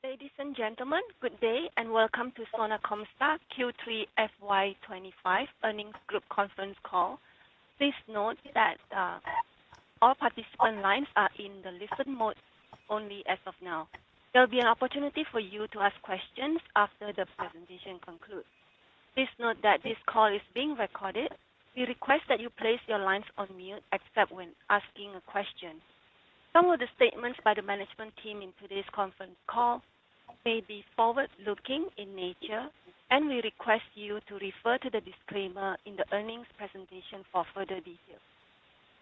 Ladies and gentlemen, good day and welcome to Sona Comstar Q3 FY25 earnings group conference call. Please note that all participant lines are in the listen mode only as of now. There will be an opportunity for you to ask questions after the presentation concludes. Please note that this call is being recorded. We request that you place your lines on mute except when asking a question. Some of the statements by the management team in today's conference call may be forward-looking in nature, and we request you to refer to the disclaimer in the earnings presentation for further details.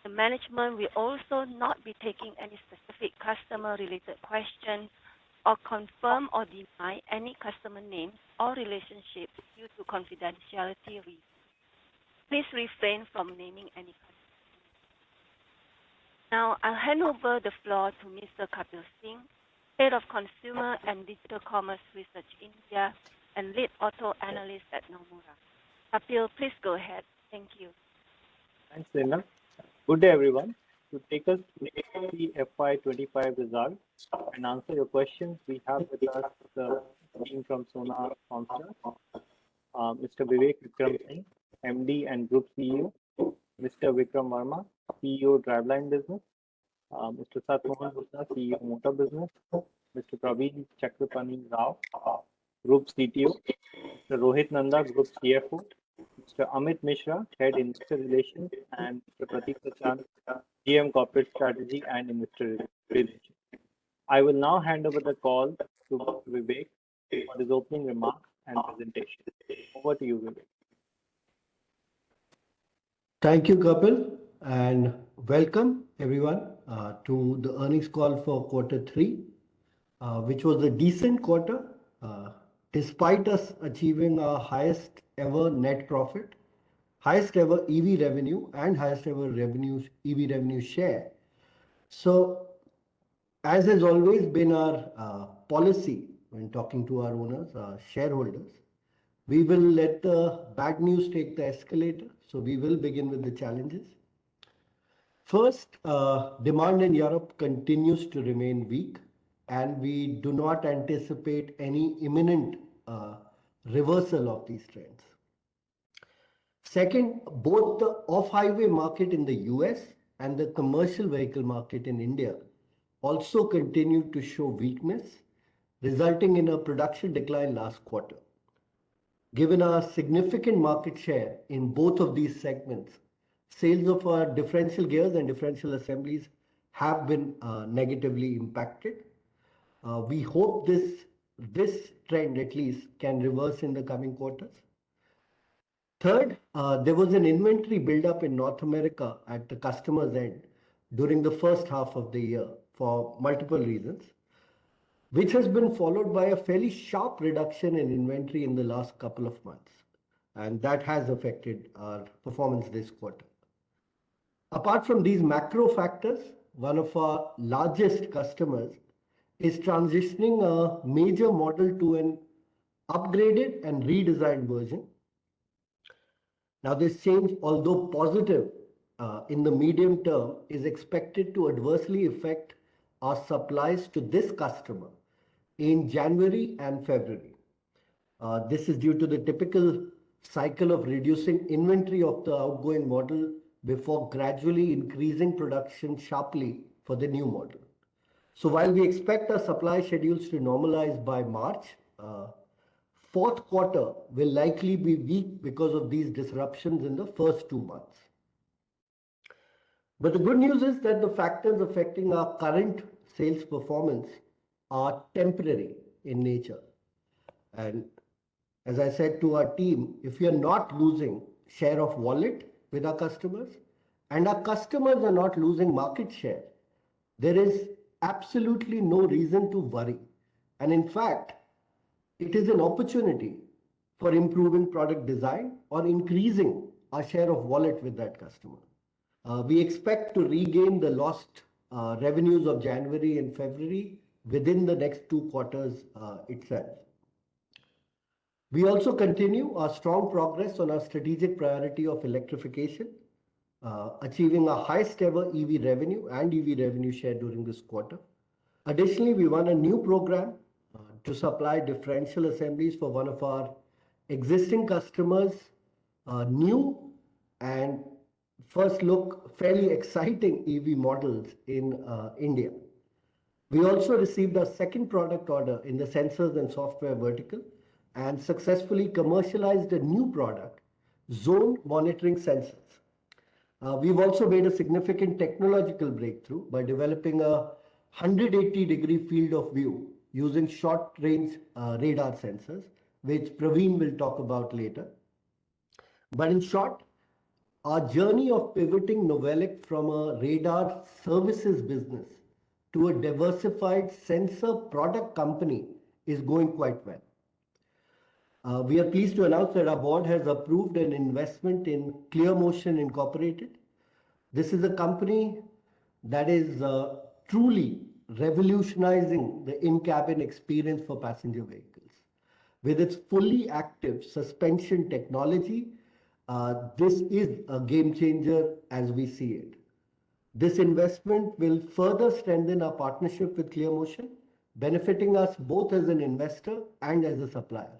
The management will also not be taking any specific customer-related questions or confirm or deny any customer names or relationships due to confidentiality reasons. Please refrain from naming any customer. Now, I'll hand over the floor to Mr. Kapil Singh, Head of Consumer and Digital Commerce Research India and Lead Auto Analyst at Nomura. Kapil, please go ahead. Thank you. Thanks, Lena. Good day, everyone. To take us through the FY25 results and answer your questions, we have with us the team from Sona Comstar, Mr. Vivek Vikram Singh, MD and Group CEO, Mr. Vikram Verma, CEO Driveline Business, Mr. Sat Mohan Gupta, CEO Motor Business, Mr. Praveen Chakrapani Rao, Group CTO, Mr. Rohit Nanda, Group CFO, Mr. Amit Mishra, Head Investor Relations, and Mr. Prateek Sachan, GM Corporate Strategy and Investor Relations. I will now hand over the call to Vivek for his opening remarks and presentation. Over to you, Vivek. Thank you, Kapil, and welcome everyone to the earnings call for Q3, which was a decent quarter, despite us achieving our highest ever net profit, highest ever EV revenue, and highest ever EV revenue share. So, as has always been our policy when talking to our owners, our shareholders, we will let the bad news take the escalator. So we will begin with the challenges. First, demand in Europe continues to remain weak, and we do not anticipate any imminent reversal of these trends. Second, both the off-highway market in the US and the commercial vehicle market in India also continue to show weakness, resulting in a production decline last quarter. Given our significant market share in both of these segments, sales of our differential gears and differential assemblies have been negatively impacted. We hope this trend at least can reverse in the coming quarters. Third, there was an inventory buildup in North America at the customer's end during the first half of the year for multiple reasons, which has been followed by a fairly sharp reduction in inventory in the last couple of months. And that has affected our performance this quarter. Apart from these macro factors, one of our largest customers is transitioning a major model to an upgraded and redesigned version. Now, this change, although positive in the medium term, is expected to adversely affect our supplies to this customer in January and February. This is due to the typical cycle of reducing inventory of the outgoing model before gradually increasing production sharply for the new model. So while we expect our supply schedules to normalize by March, fourth quarter will likely be weak because of these disruptions in the first 2 months. But the good news is that the factors affecting our current sales performance are temporary in nature. And as I said to our team, if we are not losing share of wallet with our customers and our customers are not losing market share, there is absolutely no reason to worry. And in fact, it is an opportunity for improving product design or increasing our share of wallet with that customer. We expect to regain the lost revenues of January and February within the next 2 quarters itself. We also continue our strong progress on our strategic priority of electrification, achieving our highest ever EV revenue and EV revenue share during this quarter. Additionally, we won a new program to supply differential assemblies for one of our existing customers, new and first look fairly exciting EV models in India. We also received our second product order in the sensors and software vertical and successfully commercialized a new product, zone monitoring sensors. We've also made a significant technological breakthrough by developing a 180-degree field of view using short-range radar sensors, which Praveen will talk about later. But in short, our journey of pivoting Novelic from a radar services business to a diversified sensor product company is going quite well. We are pleased to announce that our board has approved an investment in ClearMotion Incorporated. This is a company that is truly revolutionizing the in-cabin experience for passenger vehicles. With its fully active suspension technology, this is a game changer as we see it. This investment will further strengthen our partnership with ClearMotion, benefiting us both as an investor and as a supplier.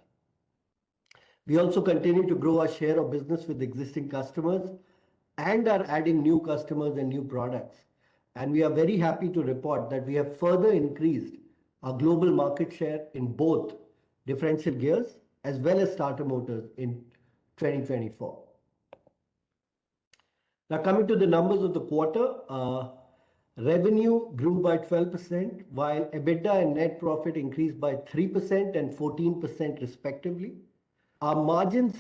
We also continue to grow our share of business with existing customers and are adding new customers and new products. And we are very happy to report that we have further increased our global market share in both differential gears as well as starter motors in 2024. Now coming to the numbers of the quarter, revenue grew by 12% while EBITDA and net profit increased by 3% and 14% respectively. Our margins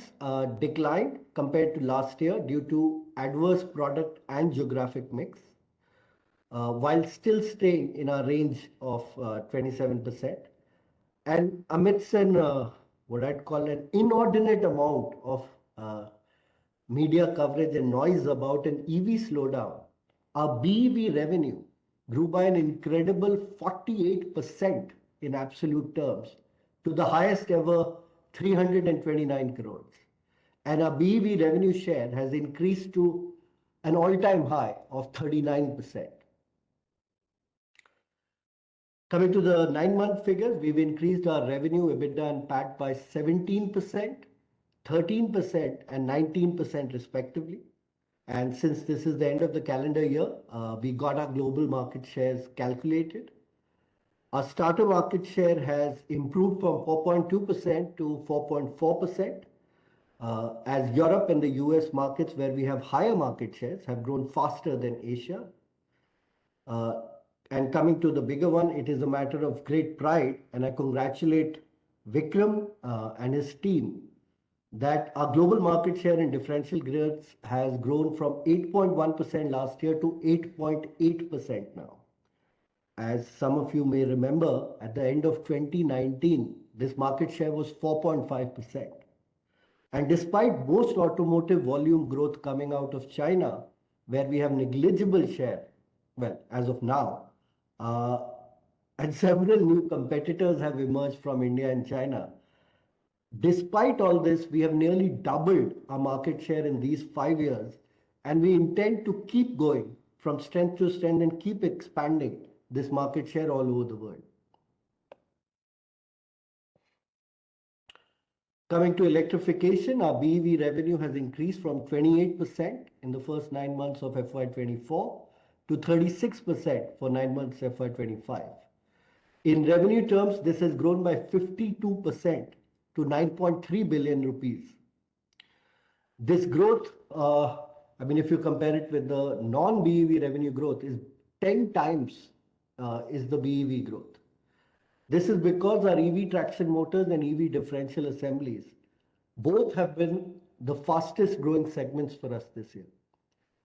declined compared to last year due to adverse product and geographic mix, while still staying in our range of 27%. And amidst what I'd call an inordinate amount of media coverage and noise about an EV slowdown, our BEV revenue grew by an incredible 48% in absolute terms to the highest ever 329 crores. And our BEV revenue share has increased to an all-time high of 39%. Coming to the 9-month figures, we've increased our revenue, EBITDA and PAT by 17%, 13% and 19% respectively. And since this is the end of the calendar year, we got our global market shares calculated. Our starter market share has improved from 4.2% to 4.4%, as Europe and the US markets where we have higher market shares have grown faster than Asia. And coming to the bigger one, it is a matter of great pride, and I congratulate Vikram and his team that our global market share in differential gears has grown from 8.1% last year to 8.8% now. As some of you may remember, at the end of 2019, this market share was 4.5%. And despite most automotive volume growth coming out of China, where we have negligible share, well, as of now, and several new competitors have emerged from India and China. Despite all this, we have nearly doubled our market share in these 5 years, and we intend to keep going from strength to strength and keep expanding this market share all over the world. Coming to electrification, our BEV revenue has increased from 28% in the first 9 months of FY24 to 36% for 9 months FY25. In revenue terms, this has grown by 52% to 9.3 billion rupees. This growth, if you compare it with the non-BEV revenue growth, is 10 times is the BEV growth. This is because our EV traction motors and EV differential assemblies both have been the fastest growing segments for us this year.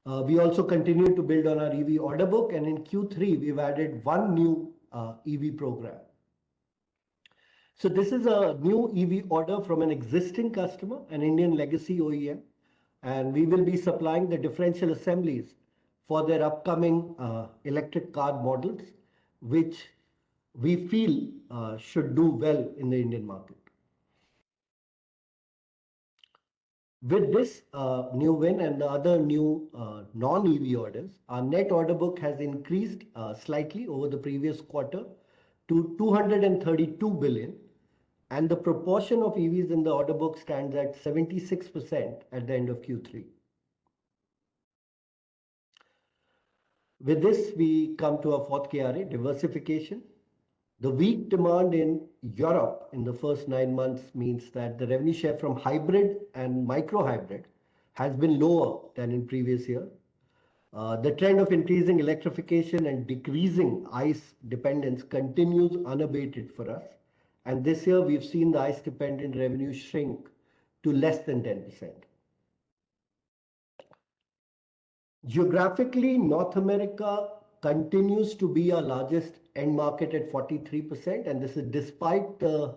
We also continue to build on our EV order book, and in Q3 we've added one new EV program. So this is a new EV order from an existing customer, an Indian legacy OEM, and we will be supplying the differential assemblies for their upcoming electric car models, which we feel should do well in the Indian market. With this new win and the other new non-EV orders, our net order book has increased slightly over the previous quarter to 232 billion, and the proportion of EVs in the order book stands at 76% at the end of Q3. With this, we come to our fourth KRA, diversification. The weak demand in Europe in the first 9 months means that the revenue share from hybrid and micro hybrid has been lower than in previous year. The trend of increasing electrification and decreasing ICE dependence continues unabated for us. And this year we've seen the ICE dependent revenue shrink to less than 10%. Geographically, North America continues to be our largest end market at 43%, and this is despite the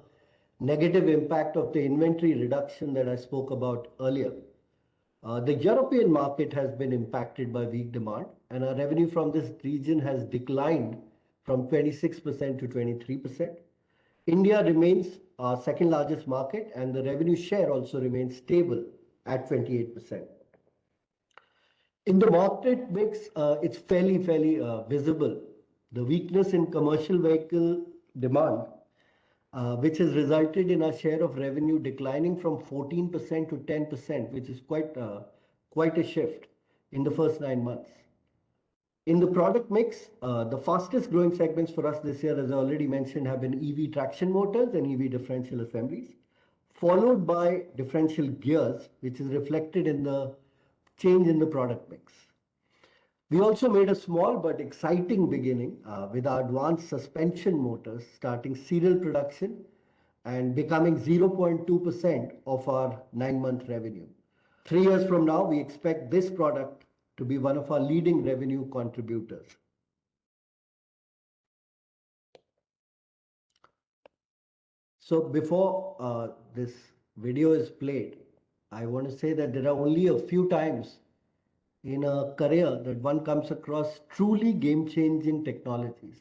negative impact of the inventory reduction that I spoke about earlier. The European market has been impacted by weak demand, and our revenue from this region has declined from 26% to 23%. India remains our second largest market, and the revenue share also remains stable at 28%. In the market mix, it's fairly visible. The weakness in commercial vehicle demand, which has resulted in our share of revenue declining from 14% to 10%, which is quite a shift in the first 9 months. In the product mix, the fastest growing segments for us this year, as I already mentioned, have been EV traction motors and EV differential assemblies, followed by differential gears, which is reflected in the change in the product mix. We also made a small but exciting beginning with our advanced suspension motors starting serial production and becoming 0.2% of our 9-month revenue. 3 years from now, we expect this product to be one of our leading revenue contributors. So before this video is played, I want to say that there are only a few times in a career that one comes across truly game-changing technologies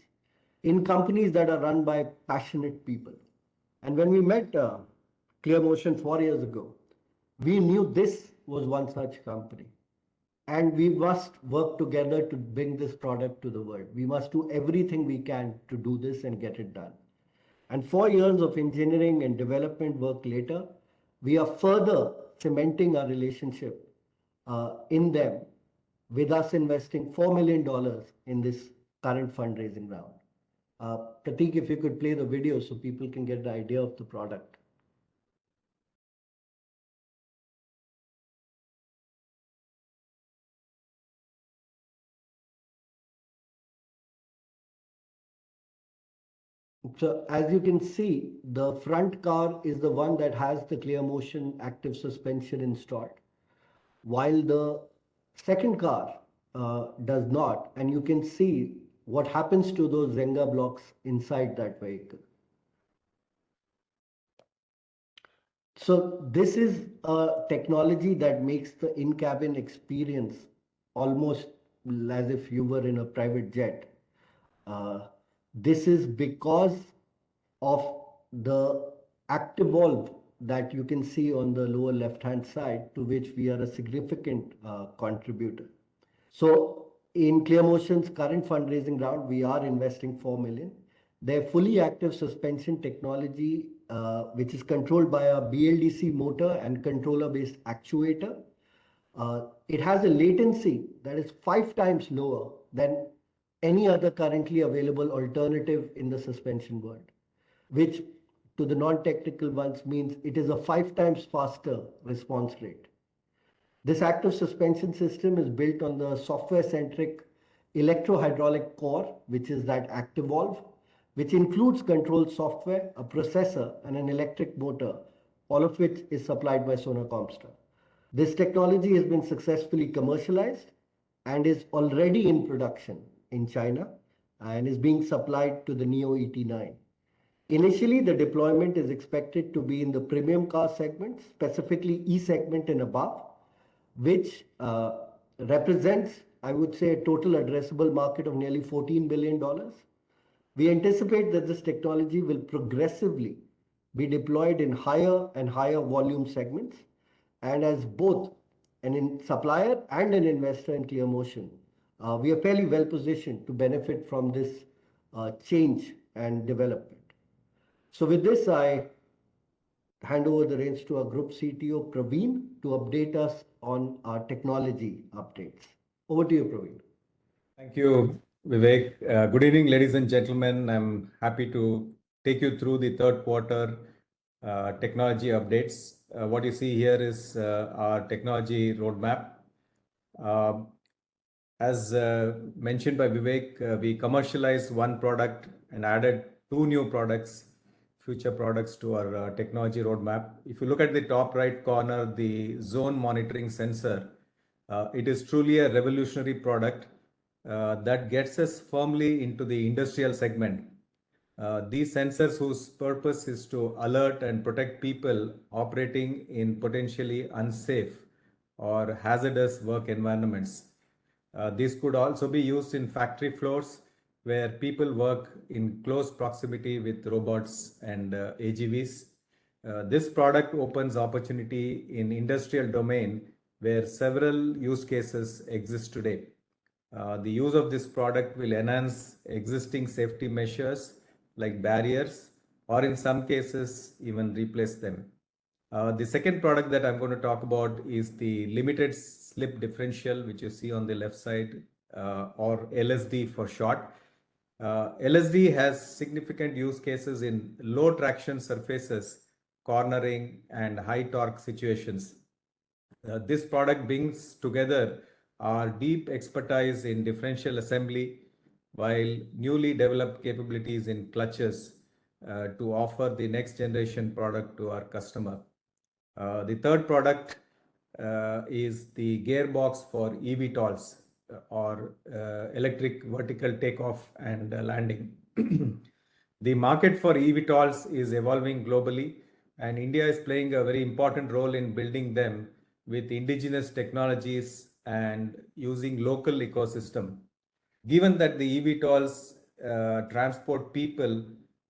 in companies that are run by passionate people. And when we met ClearMotion 4 years ago, we knew this was one such company. And we must work together to bring this product to the world. We must do everything we can to do this and get it done. And 4 years of engineering and development work later, we are further cementing our relationship in them, with us investing $4 million in this current fundraising round. Prateek, if you could play the video so people can get the idea of the product. So as you can see, the front car is the one that has the ClearMotion active suspension installed, while the second car does not, and you can see what happens to those Zenga blocks inside that vehicle. So this is a technology that makes the in-cabin experience almost as if you were in a private jet. This is because of the active valve that you can see on the lower left-hand side, to which we are a significant contributor. So in ClearMotion's current fundraising round, we are investing $4 million. Their fully active suspension technology, which is controlled by a BLDC motor and controller-based actuator, it has a latency that is 5 times lower than any other currently available alternative in the suspension world, which to the non-technical ones means it is a 5 times faster response rate. This active suspension system is built on the software-centric electro-hydraulic core, which is that active valve, which includes control software, a processor, and an electric motor, all of which is supplied by Sona Comstar. This technology has been successfully commercialized and is already in production in China and is being supplied to the Neo ET9. Initially, the deployment is expected to be in the premium car segment, specifically E segment and above, which represents, I would say, a total addressable market of nearly $14 billion. We anticipate that this technology will progressively be deployed in higher and higher volume segments. And as both an supplier and an investor in ClearMotion, we are fairly well positioned to benefit from this change and development. So with this, I hand over the reins to our Group CTO, Praveen, to update us on our technology updates. Over to you, Praveen. Thank you, Vivek. Good evening, ladies and gentlemen. I'm happy to take you through the third quarter technology updates. What you see here is our technology roadmap. Uh, as mentioned by Vivek, we commercialized one product and added two new products, future products to our technology roadmap. If you look at the top right corner, the zone monitoring sensor, it is truly a revolutionary product that gets us firmly into the industrial segment. These sensors, whose purpose is to alert and protect people operating in potentially unsafe or hazardous work environments. This could also be used in factory floors where people work in close proximity with robots and AGVs. This product opens opportunity in industrial domain where several use cases exist today. The use of this product will enhance existing safety measures like barriers, or in some cases, even replace them. The second product that I'm going to talk about is the limited slip differential, which you see on the left side, or LSD for short. LSD has significant use cases in low traction surfaces, cornering, and high torque situations. This product brings together our deep expertise in differential assembly while newly developed capabilities in clutches to offer the next generation product to our customer. The third product is the gearbox for eVTOLs or electric vertical takeoff and landing. The market for eVTOLs is evolving globally, and India is playing a very important role in building them with indigenous technologies and using local ecosystem. Given that the eVTOLs transport people,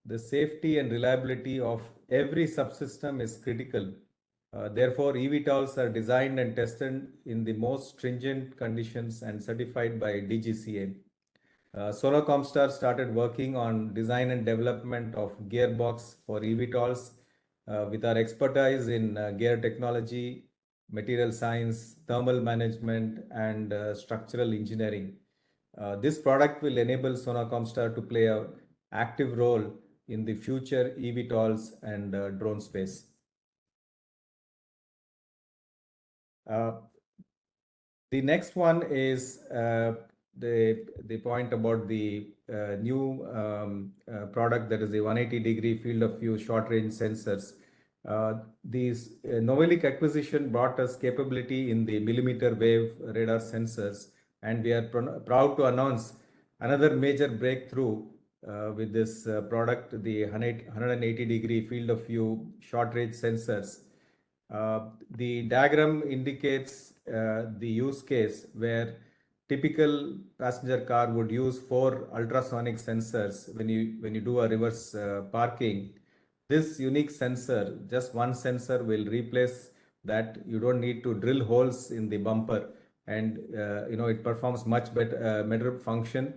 the safety and reliability of every subsystem is critical. Therefore, eVTOLs are designed and tested in the most stringent conditions and certified by DGCA. Sona Comstar started working on design and development of gearbox for eVTOLs with our expertise in gear technology, material science, thermal management, and structural engineering. This product will enable Sona Comstar to play an active role in the future eVTOLs and drone space. The next one is the point about the new product, that is the 180-degree field of view short-range sensors. These Novelic acquisition brought us capability in the millimeter wave radar sensors, and we are proud to announce another major breakthrough with this product, the 180-degree field of view short-range sensors. The diagram indicates the use case where typical passenger car would use 4 ultrasonic sensors when you do a reverse parking. This unique sensor, just one sensor, will replace that. You don't need to drill holes in the bumper, and it performs much better function.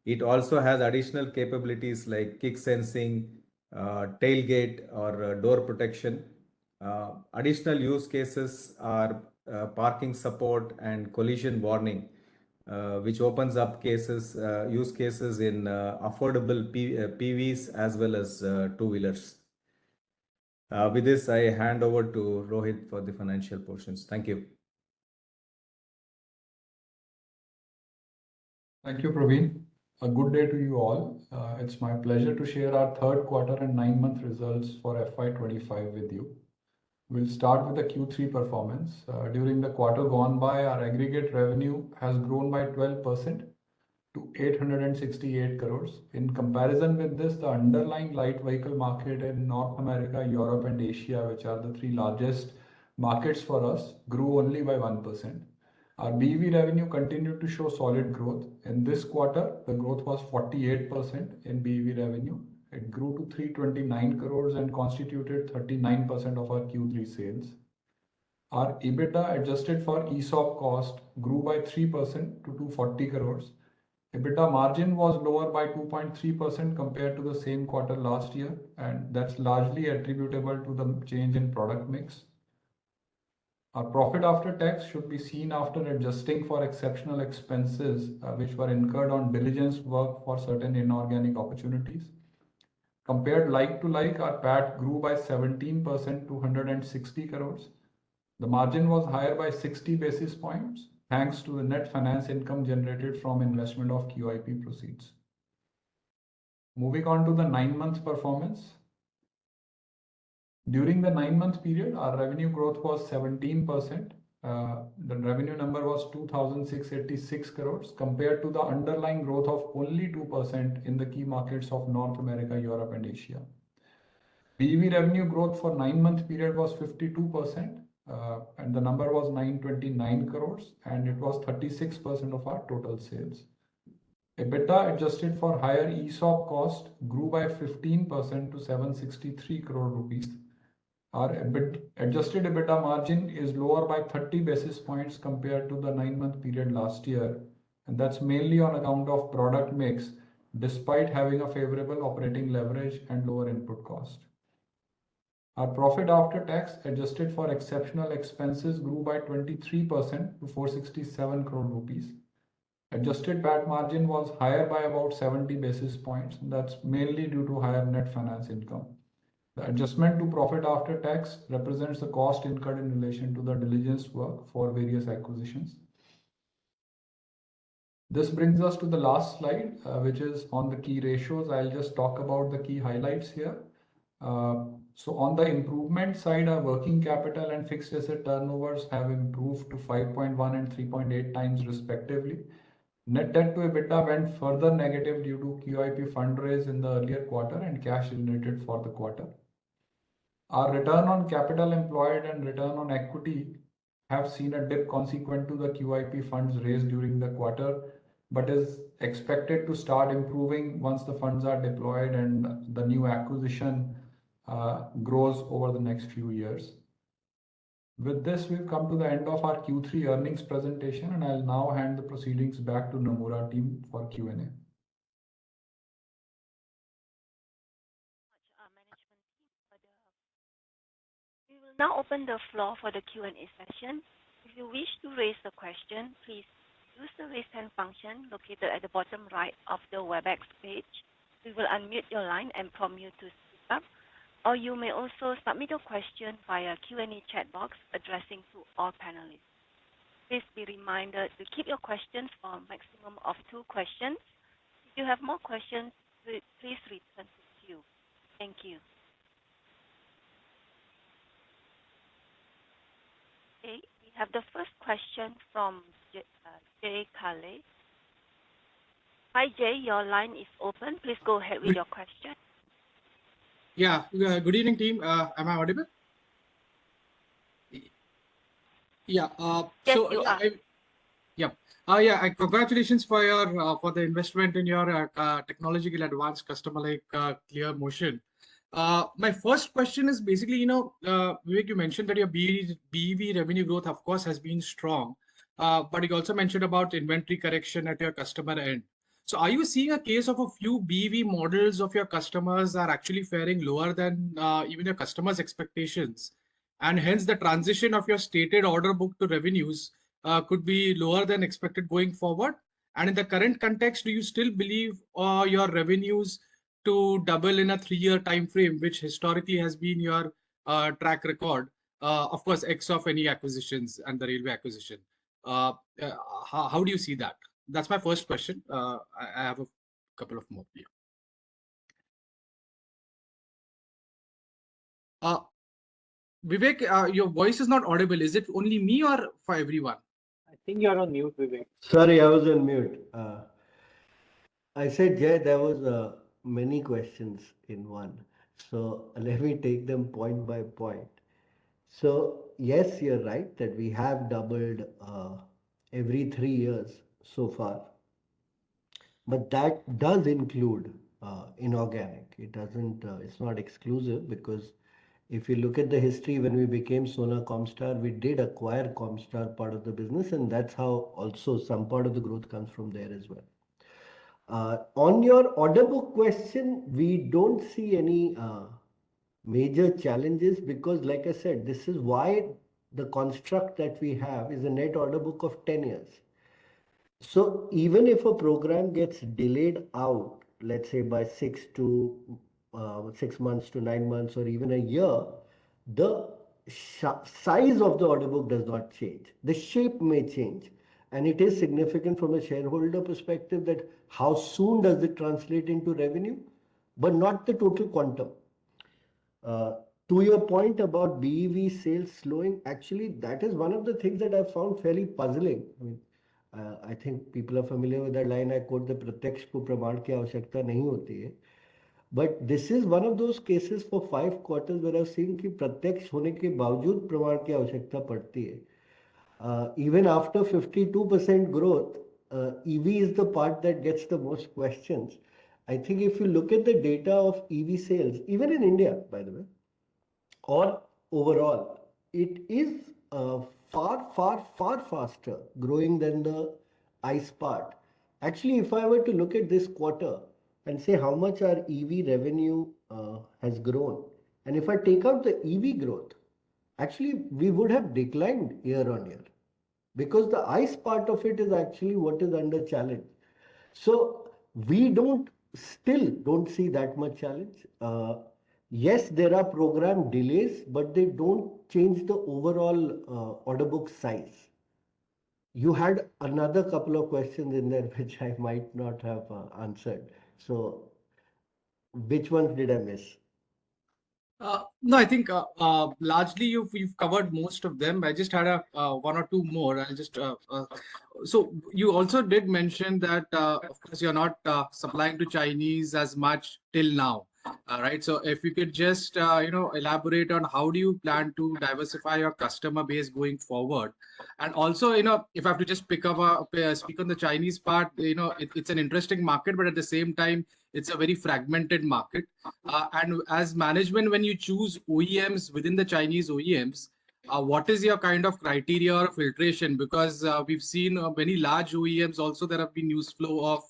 It also has additional capabilities like kick sensing, tailgate, or door protection. Additional use cases are parking support and collision warning, which opens up use cases in affordable PVs as well as two-wheelers. With this, I hand over to Rohit for the financial portions. Thank you. Thank you, Praveen. A good day to you all. It's my pleasure to share our third quarter and 9-month results for FY25 with you. We'll start with the Q3 performance. During the quarter gone by, our aggregate revenue has grown by 12% to 868 crores. In comparison with this, the underlying light vehicle market in North America, Europe, and Asia, which are the 3 largest markets for us, grew only by 1%. Our BEV revenue continued to show solid growth. In this quarter, the growth was 48% in BEV revenue. It grew to 329 crores and constituted 39% of our Q3 sales. Our EBITDA adjusted for ESOP cost grew by 3% to 240 crores. EBITDA margin was lower by 2.3% compared to the same quarter last year, and that's largely attributable to the change in product mix. Our profit after tax should be seen after adjusting for exceptional expenses which were incurred on diligence work for certain inorganic opportunities. Compared like to like, our PAT grew by 17% to 160 crores. The margin was higher by 60 basis points thanks to the net finance income generated from investment of QIP proceeds. Moving on to the 9-month performance. During the 9-month period, our revenue growth was 17%. The revenue number was 2,686 crores compared to the underlying growth of only 2% in the key markets of North America, Europe, and Asia. BEV revenue growth for 9-month period was 52%, and the number was 929 crores, and it was 36% of our total sales. EBITDA adjusted for higher ESOP cost grew by 15% to 763 crore rupees. Our adjusted EBITDA margin is lower by 30 basis points compared to the 9-month period last year, and that's mainly on account of product mix, despite having a favorable operating leverage and lower input cost. Our profit after tax adjusted for exceptional expenses grew by 23% to 467 crore rupees. Adjusted PAT margin was higher by about 70 basis points, and that's mainly due to higher net finance income. The adjustment to profit after tax represents the cost incurred in relation to the diligence work for various acquisitions. This brings us to the last slide, which is on the key ratios. I'll just talk about the key highlights here. So on the improvement side, our working capital and fixed asset turnovers have improved to 5.1 and 3.8 times respectively. Net debt to EBITDA went further negative due to QIP fundraise in the earlier quarter and cash generated for the quarter. Our return on capital employed and return on equity have seen a dip consequent to the QIP funds raised during the quarter, but is expected to start improving once the funds are deployed and the new acquisition grows over the next few years. With this, we've come to the end of our Q3 earnings presentation, and I'll now hand the proceedings back to Nomura team for Q&A. We will now open the floor for the Q&A session. If you wish to raise a question, please use the raise hand function located at the bottom right of the WebEx page. We will unmute your line and prompt you to speak up. Or you may also submit a question via Q&A chat box addressing to all panelists. Please be reminded to keep your questions for a maximum of 2 questions. If you have more questions, please return to queue. Thank you. Okay, we have the first question from Jay Kale. Hi Jay, your line is open. Please go ahead with your question. Yeah, good evening team. Am I audible? Yeah. Yes, you are. Congratulations for the investment in your technological advanced customer like ClearMotion. My first question is basically, Vivek, you mentioned that your BEV revenue growth, of course, has been strong, but you also mentioned about inventory correction at your customer end. So are you seeing a case of a few BEV models of your customers are actually faring lower than even your customers' expectations? And hence the transition of your stated order book to revenues could be lower than expected going forward? And in the current context, do you still believe your revenues to double in a 3-year time frame, which historically has been your track record, of course, X of any acquisitions and the railway acquisition? How do you see that? That's my first question. I have a couple of more. Yeah. Vivek, your voice is not audible. Is it only me or for everyone? I think you're on mute, Vivek. Sorry, I was on mute. I said, Jay, there was many questions in one. So let me take them point by point. So yes, you're right that we have doubled every 3 years so far. But that does include inorganic. It doesn't, it's not exclusive, because if you look at the history, when we became Sona Comstar, we did acquire Comstar part of the business, and that's how also some part of the growth comes from there as well. On your order book question, we don't see any major challenges because, like I said, this is why the construct that we have is a net order book of 10 years. So even if a program gets delayed out, let's say by 6 months to 9 months or even a year, the size of the order book does not change. The shape may change. And it is significant from a shareholder perspective that how soon does it translate into revenue, but not the total quantum. To your point about BEV sales slowing, actually, that is one of the things that I found fairly puzzling. I mean, I think people are familiar with that line I quote, the प्रत्यक्ष को प्रमाण की आवश्यकता नहीं होती है. But this is one of those cases for 5 quarters where I've seen कि प्रत्यक्ष होने के बावजूद प्रमाण की आवश्यकता पड़ती है. Even after 52% growth, EV is the part that gets the most questions. I think if you look at the data of EV sales, even in India, by the way, or overall, it is far faster growing than the ICE part. Actually, if I were to look at this quarter and say how much our EV revenue has grown, and if I take out the EV growth, actually we would have declined year on year because the ICE part of it is actually what is under challenge. So we still don't see that much challenge. Yes, there are program delays, but they don't change the overall order book size. You had another couple of questions in there which I might not have answered. So which ones did I miss? No, I think largely you've covered most of them. I just had one or two more. I'll just so you also did mention that of course you're not supplying to Chinese as much till now, right? So if you could just elaborate on how do you plan to diversify your customer base going forward, and also if I have to just speak on the Chinese part, it's an interesting market, but at the same time it's a very fragmented market. And as management, when you choose OEMs within the Chinese OEMs, what is your kind of criteria or filtration? Because we've seen many large OEMs also, there have been news flow of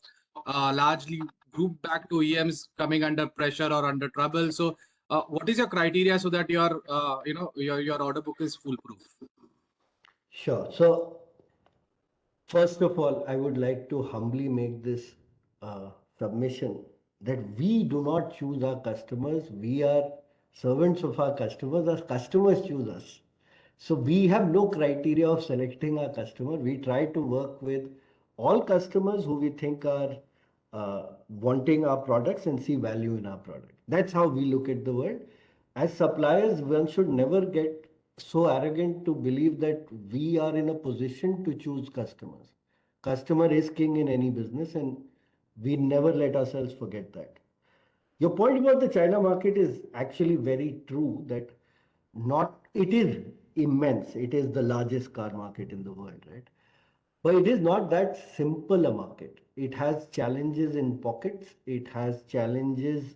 largely group backed OEMs coming under pressure or under trouble. So what is your criteria so that your order book is foolproof? Sure. So first of all, I would like to humbly make this submission that we do not choose our customers. We are servants of our customers. Our customers choose us. So we have no criteria of selecting our customer. We try to work with all customers who we think are wanting our products and see value in our product. That's how we look at the world. As suppliers, one should never get so arrogant to believe that we are in a position to choose customers. Customer is king in any business, and we never let ourselves forget that. Your point about the China market is actually very true that it is immense. It is the largest car market in the world, right? But it is not that simple a market. It has challenges in pockets. It has challenges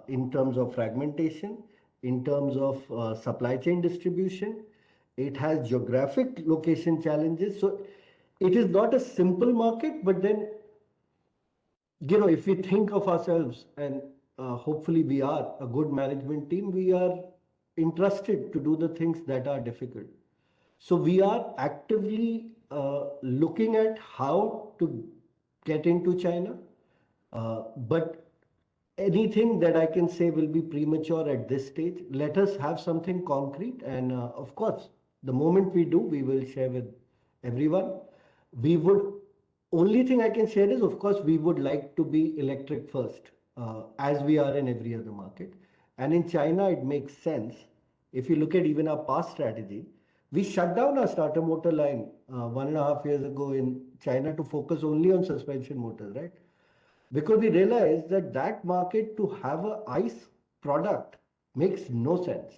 in terms of fragmentation, in terms of supply chain distribution. It has geographic location challenges. So it is not a simple market, but then, if we think of ourselves and hopefully we are a good management team, we are entrusted to do the things that are difficult. So we are actively looking at how to get into China, but anything that I can say will be premature at this stage. Let us have something concrete, and of course, the moment we do, we will share with everyone. Only thing I can share is, of course, we would like to be electric first, as we are in every other market. And in China, it makes sense. If you look at even our past strategy, we shut down our starter motor line 1.5 years ago in China to focus only on suspension motors, right? Because we realized that market to have a ICE product makes no sense.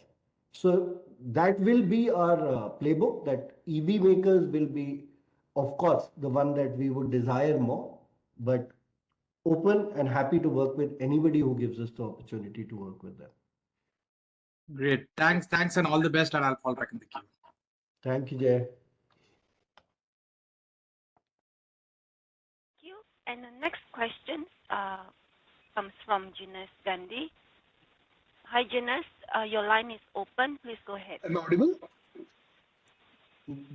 So that will be our playbook, that EV makers will be, of course, the one that we would desire more, but open and happy to work with anybody who gives us the opportunity to work with them. Great. Thanks and all the best, and I'll fall back in the queue. Thank you, Jay. Thank you. And the next question comes from Jinesh Gandhi. Hi, Jinesh. Your line is open. Please go ahead. Am I audible?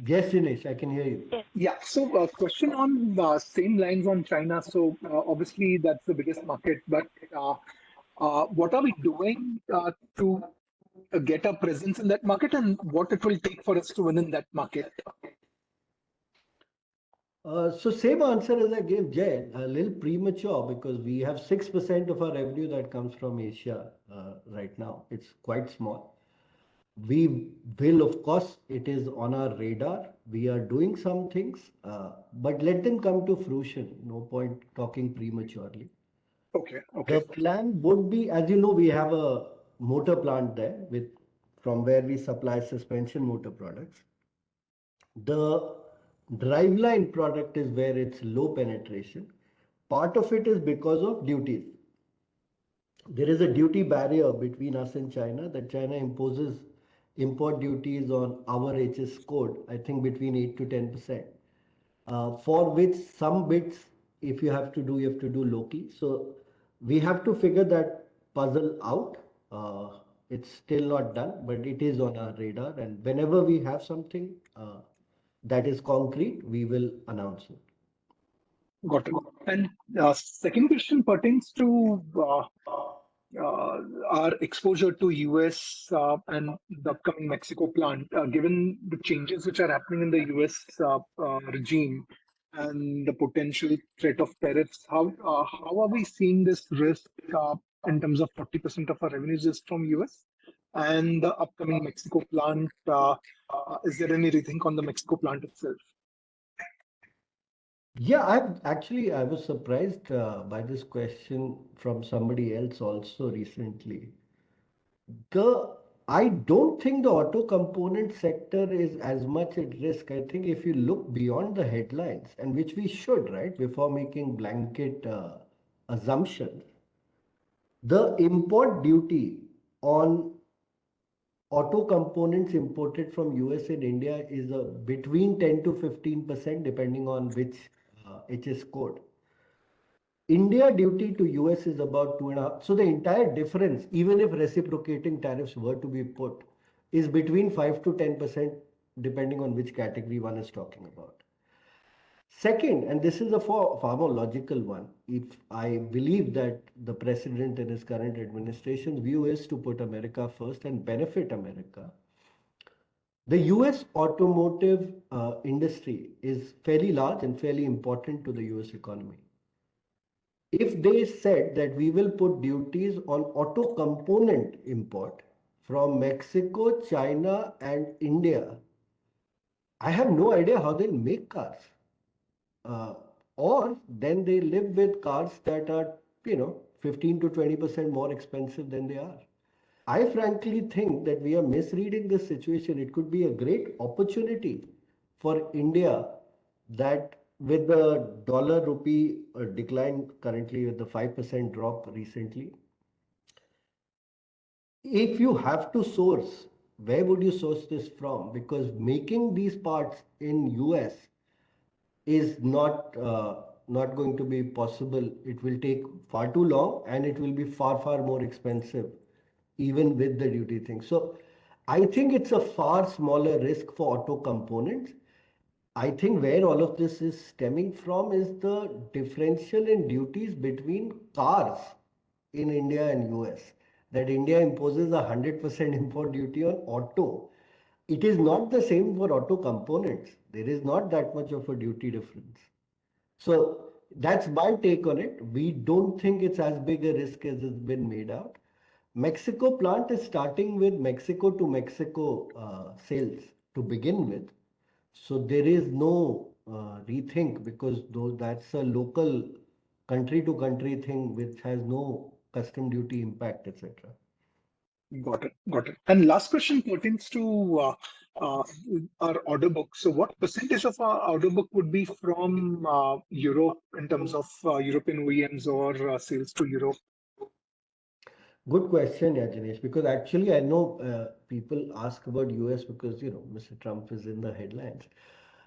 Yes, Dinesh, I can hear you. Yes. Yeah. So, question on same lines on China. So, obviously, that's the biggest market, but what are we doing to get a presence in that market, and what it will take for us to win in that market? So same answer as I gave Jay, a little premature because we have 6% of our revenue that comes from Asia right now. It's quite small. We will, of course, it is on our radar. We are doing some things, but let them come to fruition. No point talking prematurely. Okay. The Okay. plan would be, as you know, we have a motor plant there with from where we supply suspension motor products. The driveline product is where it's low penetration. Part of it is because of duties. There is a duty barrier between us and China that China imposes import duties on our HS code, I think between 8 to 10%, for which some bits, if you have to do, you have to do locally. So we have to figure that puzzle out. It's still not done, but it is on our radar. And whenever we have something that is concrete, we will announce it. Got it. And second question pertains to our exposure to US and the upcoming Mexico plant. Given the changes which are happening in the US regime and the potential threat of tariffs, how are we seeing this risk in terms of 40% of our revenues is from US? And the upcoming Mexico plant, is there any rethink on the Mexico plant itself? Yeah, I was surprised by this question from somebody else also recently. I don't think the auto component sector is as much at risk. I think if you look beyond the headlines, and which we should, right, before making blanket assumptions, the import duty on auto components imported from US and India is between 10 to 15% depending on which HS code. India duty to US is about 2.5. So the entire difference, even if reciprocating tariffs were to be put, is between 5 to 10% depending on which category one is talking about. Second, and this is a far more logical one, if I believe that the president and his current administration's view is to put America first and benefit America, the US automotive industry is fairly large and fairly important to the US economy. If they said that we will put duties on auto component import from Mexico, China, and India, I have no idea how they'll make cars. Or then they live with cars that are, 15 to 20% more expensive than they are. I frankly think that we are misreading this situation. It could be a great opportunity for India that with the dollar rupee decline currently with the 5% drop recently, if you have to source, where would you source this from? Because making these parts in US is not going to be possible. It will take far too long and it will be far more expensive, even with the duty thing. So I think it's a far smaller risk for auto components. I think where all of this is stemming from is the differential in duties between cars in India and US. That India imposes 100% import duty on auto. It is not the same for auto components. There is not that much of a duty difference. So that's my take on it. We don't think it's as big a risk as it's been made out. Mexico plant is starting with Mexico to Mexico sales to begin with. So there is no rethink because that's a local country to country thing which has no custom duty impact, etc. Got it. Got it. And last question pertains to our order book. So, what percentage of our order book would be from Europe in terms of European OEMs or sales to Europe? Good question, Yajinesh, because actually I know people ask about US because, Mr. Trump is in the headlines.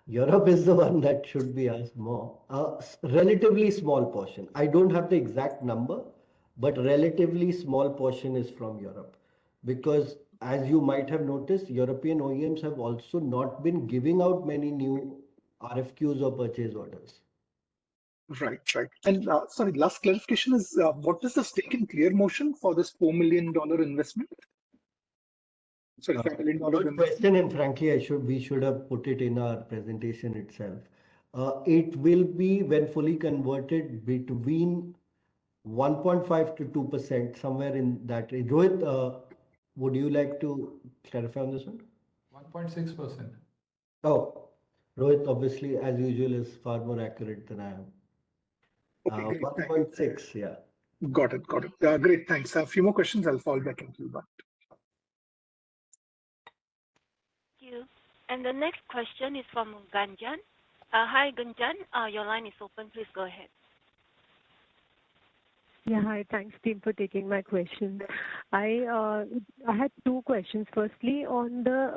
Europe is the one that should be asked more. Relatively small portion. I don't have the exact number, but relatively small portion is from Europe. Because as you might have noticed, European OEMs have also not been giving out many new RFQs or purchase orders. Right, right. And sorry, last clarification is what is the stake in ClearMotion for this $4 million investment? Sorry, $5 million Good investment. question, and frankly, we should have put it in our presentation itself. It will be, when fully converted, between 1.5 to 2%, somewhere in that range. Rohit, would you like to clarify on this one? 1.6%. Oh, Rohit, obviously, as usual, is far more accurate than I am. Okay, great. Thanks. 1.6, yeah. Got it, got it. Great, thanks. A few more questions. I'll fall back into you. Thank you. And the next question is from Gunjan. Hi, Gunjan. Your line is open. Please go ahead. Yeah, hi. Thanks, team, for taking my questions. I had two questions. Firstly, on the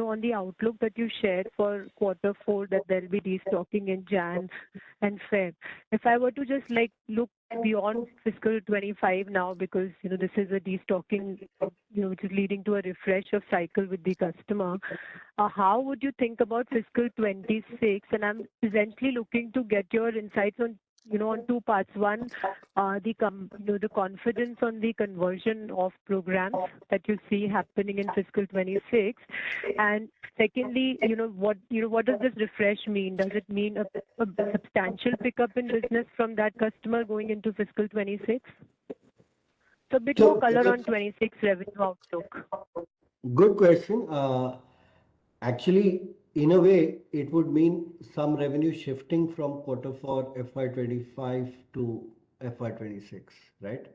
on the outlook that you shared for Q4, that there'll be destocking in Jan and Feb. If I were to just look beyond fiscal 25 now, because this is a destocking, which is leading to a refresh of cycle with the customer. How would you think about fiscal 26? And I'm essentially looking to get your insights on on two parts. One, the confidence on the conversion of programs that you see happening in fiscal 26, and secondly, what does this refresh mean? Does it mean a substantial pickup in business from that customer going into fiscal 26? So a bit more color on 26 revenue outlook. Good question. Actually, in a way, it would mean some revenue shifting from Q4 FY25 to FY26, right?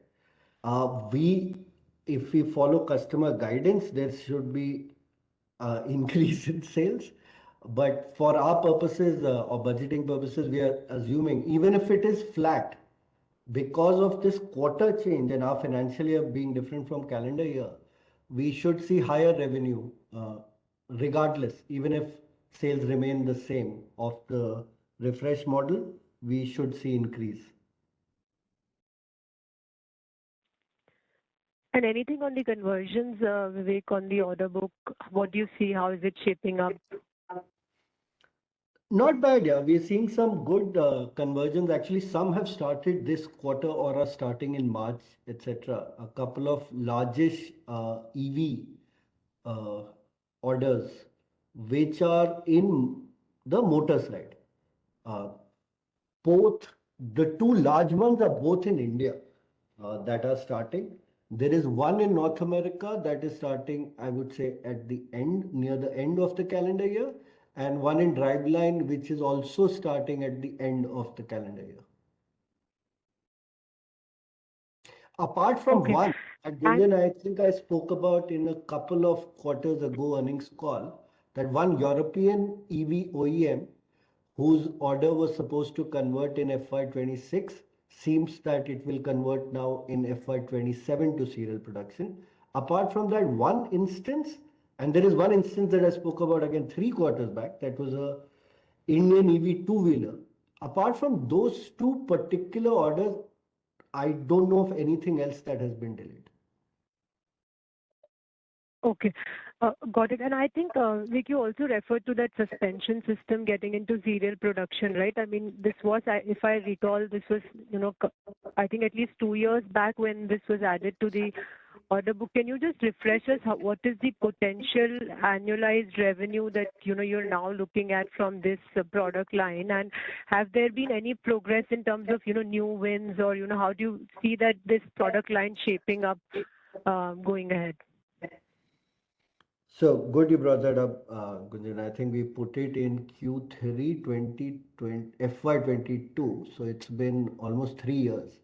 If we follow customer guidance, there should be increase in sales. But for our purposes or budgeting purposes, we are assuming even if it is flat, because of this quarter change and our financial year being different from calendar year, we should see higher revenue regardless, even if sales remain the same of the refresh model, we should see increase. And anything on the conversions, Vivek, on the order book? What do you see? How is it shaping up? Not bad, yeah. We're seeing some good conversions. Actually, some have started this quarter or are starting in March, etc. A couple of largish EV orders, which are in the motor side. Both the two large ones are both in India that are starting. There is one in North America that is starting, I would say, at the end, near the end of the calendar year, and one in driveline, which is also starting at the end of the calendar year. Apart from one, at Gunjan, I think I spoke about in a couple of quarters ago earnings call, that one European EV OEM whose order was supposed to convert in FY26 seems that it will convert now in FY27 to serial production. Apart from that one instance, and there is one instance that I spoke about again 3 quarters back, that was a Indian EV two-wheeler. Apart from those two particular orders, I don't know of anything else that has been delayed. Okay, got it. And I think, Vic, you also referred to that suspension system getting into serial production, right? I mean, this was, if I recall, this was, I think at least 2 years back when this was added to the order book. Can you just refresh us? What is the potential annualized revenue that you're now looking at from this product line? And have there been any progress in terms of new wins, or how do you see that this product line shaping up going ahead? So good you brought that up, Gunjan. I think we put it in Q3 2020, FY22. So it's been almost 3 years.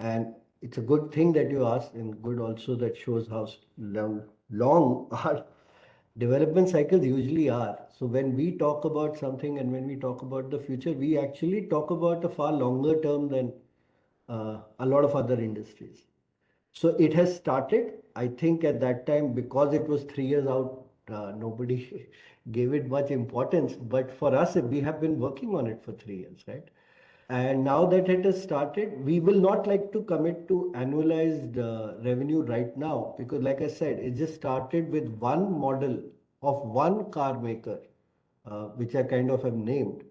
And it's a good thing that you asked, and good also that shows how long our development cycles usually are. So when we talk about something and when we talk about the future, we actually talk about a far longer term than a lot of other industries. So it has started. I think at that time, because it was 3 years out, nobody gave it much importance. But for us, we have been working on it for 3 years, right? And now that it has started, we will not like to commit to annualized revenue right now because, like I said, it just started with one model of one car maker, which I kind of have named.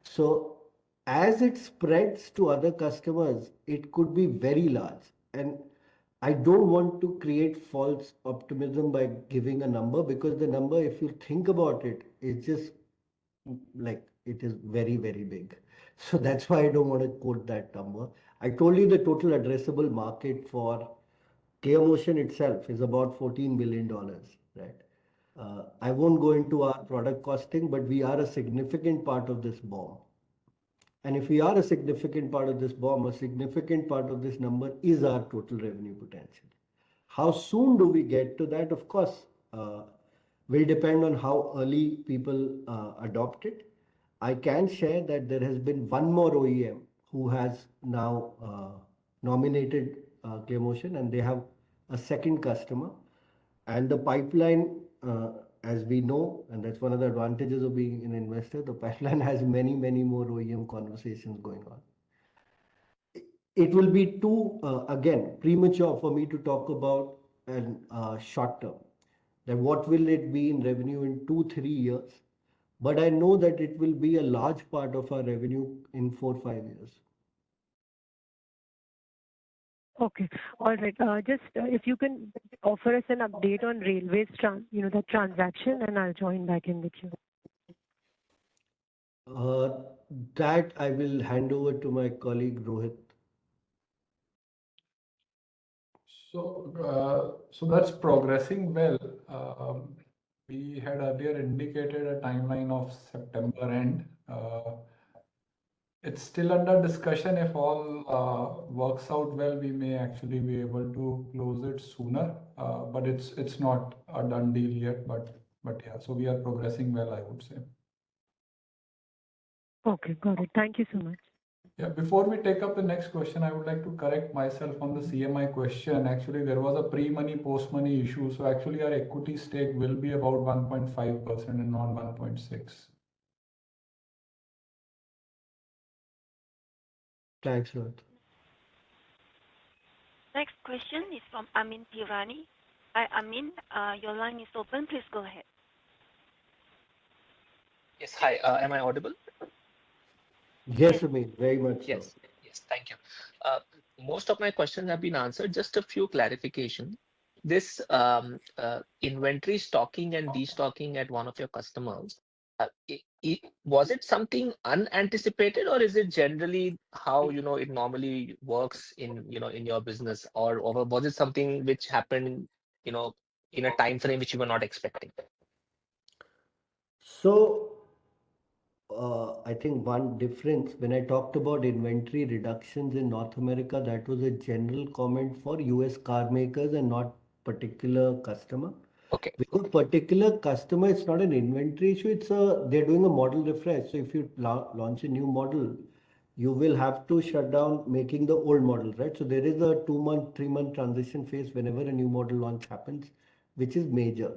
So, as it spreads to other customers, it could be very large. And I don't want to create false optimism by giving a number because the number, if you think about it, is just like it is very, very big. So that's why I don't want to quote that number. I told you the total addressable market for ClearMotion itself is about $14 billion, right? I won't go into our product costing, but we are a significant part of this bomb. And if we are a significant part of this bomb, a significant part of this number is our total revenue potential. How soon do we get to that? Of course, will depend on how early people adopt it. I can share that there has been one more OEM who has now nominated ClearMotion, and they have a second customer. And the pipeline, as we know, and that's one of the advantages of being an investor, the pipeline has many, many more OEM conversations going on. It will be too, again, premature for me to talk about an short term. That what will it be in revenue in 2-3 years? But I know that it will be a large part of our revenue in 4-5 years. Okay. All right. Just if you can offer us an update on railways, the transaction, and I'll join back in with you. That I will hand over to my colleague Rohit. So that's progressing well. We had earlier indicated a timeline of September end. It's still under discussion. If all works out well, we may actually be able to close it sooner. But it's not a done deal yet. But yeah, so we are progressing well, I would say. Okay, got it. Thank you so much. Yeah, before we take up the next question, I would like to correct myself on the CMI question. Actually, there was a pre-money, post-money issue. So actually, our equity stake will be about 1.5% and not 1.6. Thanks, Rohit. Next question is from Amin Tirani. Hi, Amin. Your line is open. Please go ahead. Yes, hi. Am I audible? Yes, Amin, very much so. Yes, thank you. Most of my questions have been answered. Just a few clarification. This inventory stocking and destocking at one of your customers, was it something unanticipated, or is it generally how it normally works in in your business, or was it something which happened in a time frame which you were not expecting? So I think one difference when I talked about inventory reductions in North America, that was a general comment for US car makers and not particular customer. Okay. With a particular customer, it's not an inventory issue. They're doing a model refresh. So if you launch a new model, you will have to shut down making the old model, right? So there is a 2-month, 3-month transition phase whenever a new model launch happens, which is major.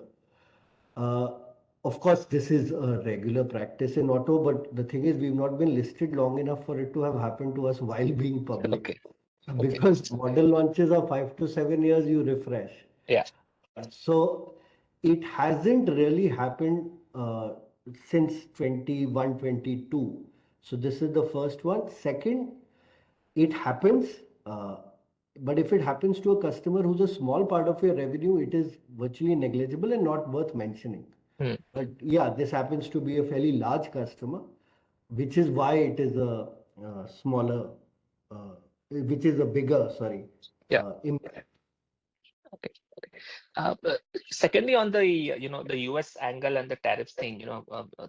Of course, this is a regular practice in auto, but the thing is, we've not been listed long enough for it to have happened to us while being public. Okay. Because model launches are 5 to 7 years, you refresh. Yeah. So it hasn't really happened since 21, 22. So this is the first one. Second, it happens, but if it happens to a customer who's a small part of your revenue, it is virtually negligible and not worth mentioning. But yeah, this happens to be a fairly large customer, which is why it is a smaller, which is a bigger, sorry, impact. Okay. Secondly, on the the US angle and the tariffs thing,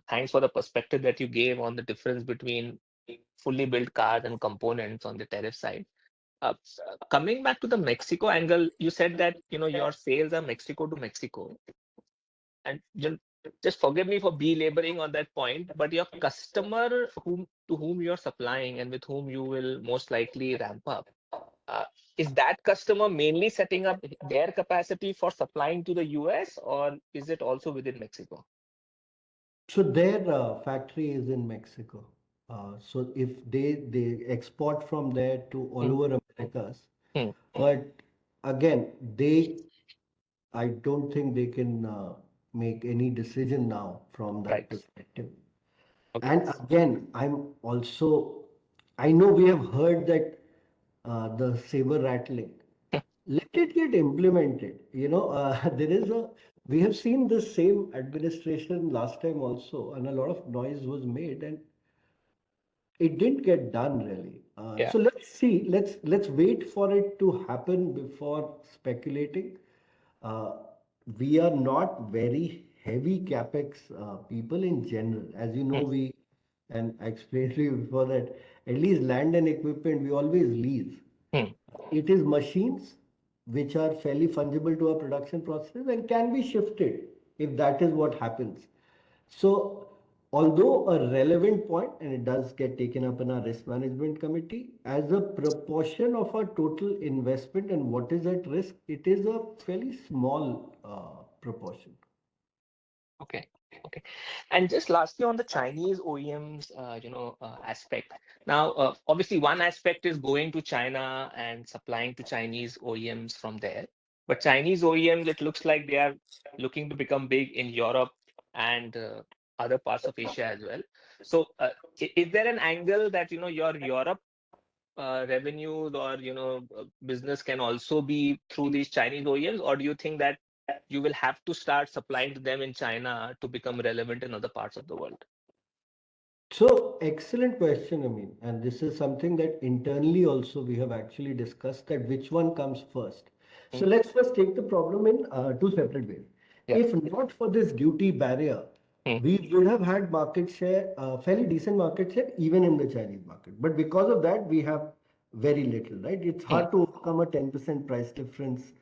thanks for the perspective that you gave on the difference between fully built cars and components on the tariff side. Coming back to the Mexico angle, you said that your sales are Mexico to Mexico, and just forgive me for belaboring on that point, but your customer to whom you're supplying and with whom you will most likely ramp up, is that customer mainly setting up their capacity for supplying to the US, or is it also within Mexico? So their factory is in Mexico. So if they export from there to all over Americas, Hmm. but again, I don't think they can make any decision now from that Right. perspective. Okay. And again, I know we have heard that the saber rattling. Let it get implemented. We have seen the same administration last time also, and a lot of noise was made, and it didn't get done really. Yeah. So let's see. Let's wait for it to happen before speculating. Uh, we are not very heavy capex people in general, as you know. Hmm. And I explained to you before that at least land and equipment we always lease. Hmm. It is machines which are fairly fungible to our production processes and can be shifted if that is what happens. So, although a relevant point, and it does get taken up in our risk management committee, as a proportion of our total investment and what is at risk, it is a fairly small proportion. Okay. Okay. And just lastly on the Chinese OEMs, aspect. Now, obviously, one aspect is going to China and supplying to Chinese OEMs from there. But Chinese OEMs, it looks like they are looking to become big in Europe and other parts of Asia as well. So, is there an angle that your Europe revenues or business can also be through these Chinese OEMs, or do you think that you will have to start supplying to them in China to become relevant in other parts of the world? So, excellent question, Amin. And this is something that internally also we have actually discussed that which one comes first. So, Hmm. let's first take the problem in two separate ways. Yeah. If not for this duty barrier, Hmm. we would have had market share, fairly decent market share, even in the Chinese market. But because of that, we have very little, right? It's Hmm. hard to overcome a 10% price difference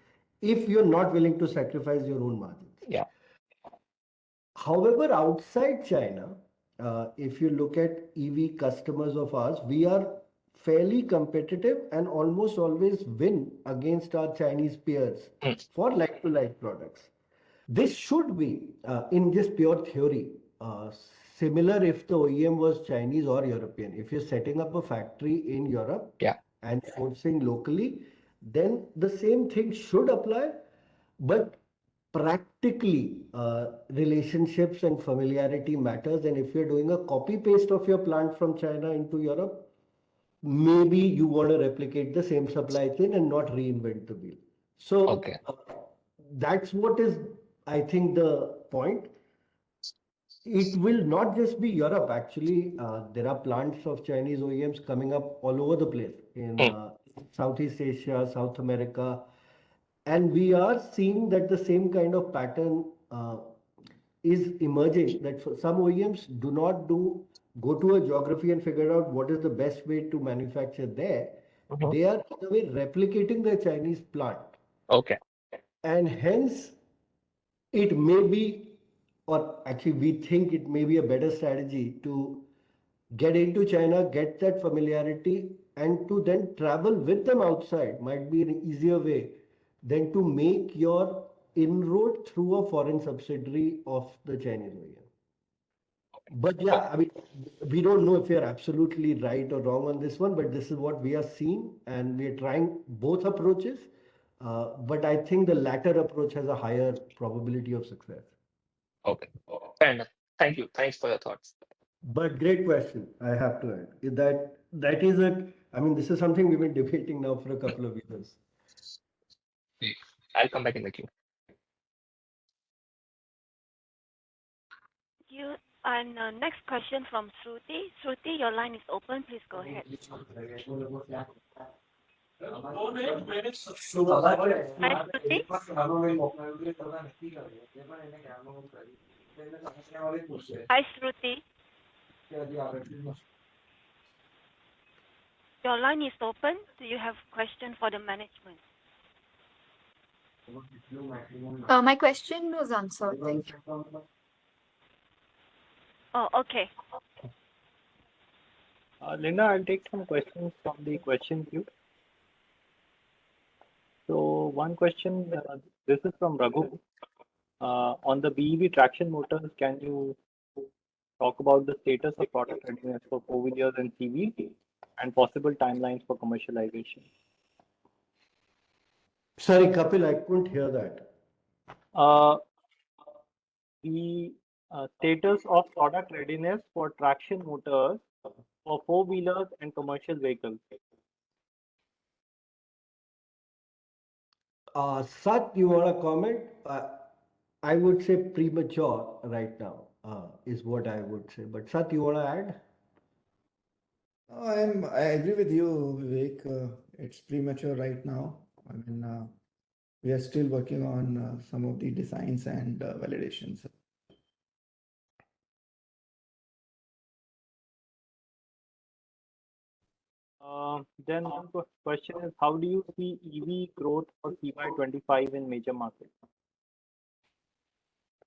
if you're not willing to sacrifice your own margins. Yeah. However, outside China, if you look at EV customers of ours, we are fairly competitive and almost always win against our Chinese peers Hmm. for like-to-like products. This should be, in just pure theory, similar if the OEM was Chinese or European. If you're setting up a factory in Europe Yeah. and sourcing locally, then the same thing should apply. But practically, relationships and familiarity matters. And if you're doing a copy paste of your plant from China into Europe, maybe you want to replicate the same supply chain and not reinvent the wheel. So Okay. that's what is, I think, the point. It will not just be Europe. Actually, there are plants of Chinese OEMs coming up all over the place in Hmm. Southeast Asia, South America, and we are seeing that the same kind of pattern is emerging. That for some OEMs do not go to a geography and figure out what is the best way to manufacture there. Mhm. They are in a way replicating their Chinese plant, Okay. and hence it may be, or actually we think it may be a better strategy to get into China, get that familiarity, and to then travel with them outside might be an easier way than to make your inroad through a foreign subsidiary of the Chinese OEM. But Okay. yeah, I mean, we don't know if we are absolutely right or wrong on this one, but this is what we are seeing, and we are trying both approaches. But I think the latter approach has a higher probability of success. Okay. Fair enough. Thank you. Thanks for your thoughts. But great question, I have to add. That is a, I mean, this is something we've been debating now for a couple of years. I'll come back in the queue. You and next question from Shruti. Shruti, your line is open. Please go ahead. Hi, Shruti. Hi, Shruti. Your line is open. Do you have question for the management? My question was answered. Thank you. Oh, okay. Linda, I'll take some questions from the question queue. So one question, this is from Raghu. On the BEV traction motors, can you talk about the status of product readiness for four-wheelers and CVs and possible timelines for commercialization. Sorry, Kapil, I couldn't hear that. The status of product readiness for traction motors for four-wheelers and commercial vehicles. Sat, you want to comment? I would say premature right now is what I would say. But Sat, you want to add? I agree with you, Vivek. It's premature right now. I mean, we are still working on some of the designs and validations. Then one question is, how do you see EV growth for CY25 in major markets?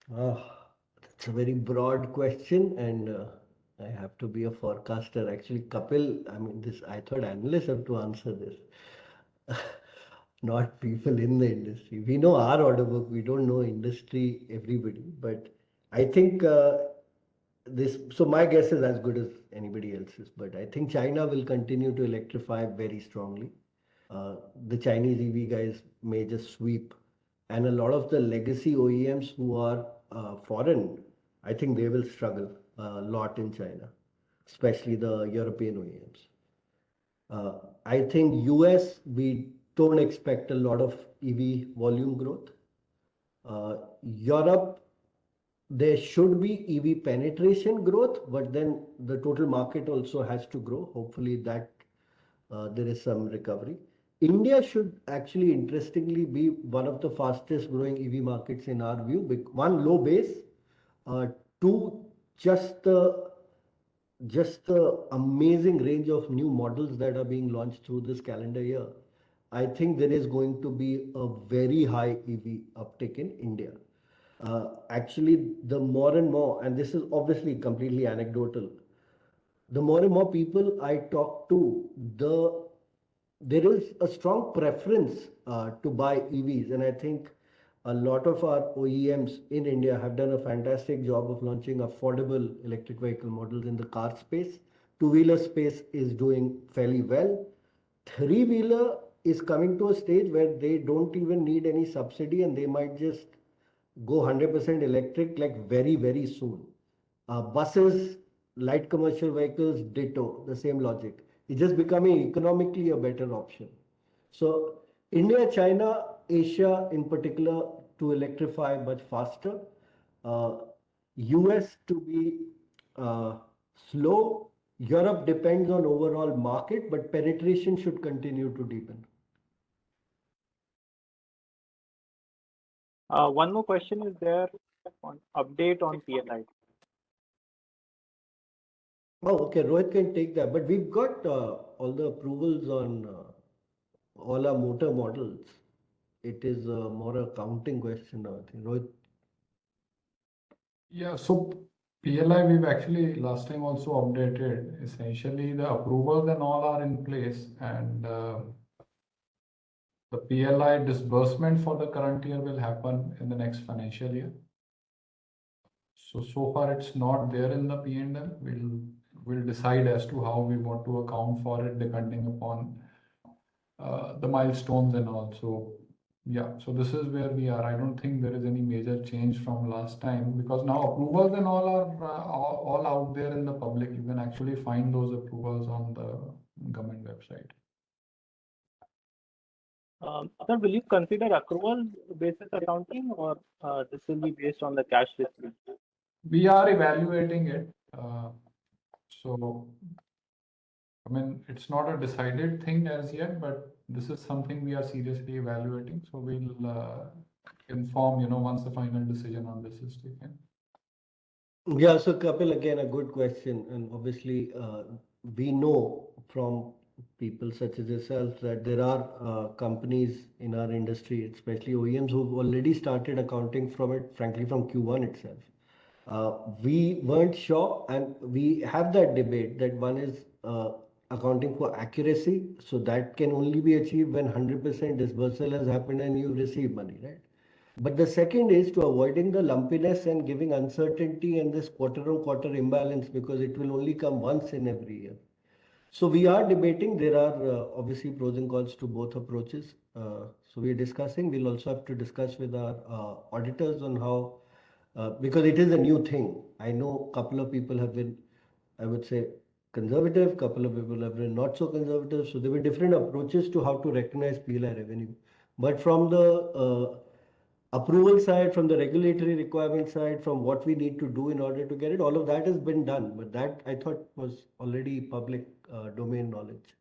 That's a very broad question, and I have to be a forecaster. Actually, Kapil, I mean, this I thought analysts have to answer this, not people in the industry. We know our order book, we don't know industry, everybody, but I think this. So my guess is as good as anybody else's, but I think China will continue to electrify very strongly. The Chinese EV guys may just sweep, and a lot of the legacy OEMs who are foreign, I think they will struggle a lot in China, especially the European OEMs. I think US, we don't expect a lot of EV volume growth. Europe, there should be EV penetration growth, but then the total market also has to grow. Hopefully that there is some recovery. India should actually interestingly be one of the fastest growing EV markets in our view. One, low base. Two, just the amazing range of new models that are being launched through this calendar year. I think there is going to be a very high EV uptick in India. Actually, the more and more, and this is obviously completely anecdotal, the more and more people I talk to, there is a strong preference to buy EVs, and I think a lot of our OEMs in India have done a fantastic job of launching affordable electric vehicle models in the car space. Two-wheeler space is doing fairly well. Three-wheeler is coming to a stage where they don't even need any subsidy and they might just go 100% electric like very, very soon. Buses, light commercial vehicles, ditto, the same logic. It's just becoming economically a better option. So India, China, Asia in particular to electrify much faster. US to be slow. Europe depends on overall market, but penetration should continue to deepen. One more question is there on update on PLI. Oh, okay. Rohit can take that, but we've got all the approvals on all our motor models. It is more a counting question now, I think. Rohit. Yeah, so PLI, we've actually last time also updated. Essentially, the approvals and all are in place, and the PLI disbursement for the current year will happen in the next financial year. So far it's not there in the P&L. We'll decide as to how we want to account for it depending upon the milestones and all. So yeah, so this is where we are. I don't think there is any major change from last time because now approvals and all are all out there in the public. You can actually find those approvals on the government website. Sir, will you consider accrual basis accounting or this will be based on the cash receipt? We are evaluating it. So, I mean, it's not a decided thing as yet, but this is something we are seriously evaluating. So we'll inform, once the final decision on this is taken. Yeah, so Kapil, again, a good question. And obviously, we know from people such as yourself that there are companies in our industry, especially OEMs, who've already started accounting from it, frankly, from Q1 itself. We weren't sure, and we have that debate that one is accounting for accuracy. So that can only be achieved when 100% disbursal has happened and you receive money, right? But the second is to avoiding the lumpiness and giving uncertainty and this quarter-on-quarter imbalance, because it will only come once in every year. So we are debating. There are obviously pros and cons to both approaches. So we are discussing. We'll also have to discuss with our auditors on how, because it is a new thing. I know a couple of people have been, I would say, conservative. Couple of people have been not so conservative. So there were different approaches to how to recognize PLI revenue. But from the approval side, from the regulatory requirement side, from what we need to do in order to get it, all of that has been done. But that I thought was already public domain knowledge.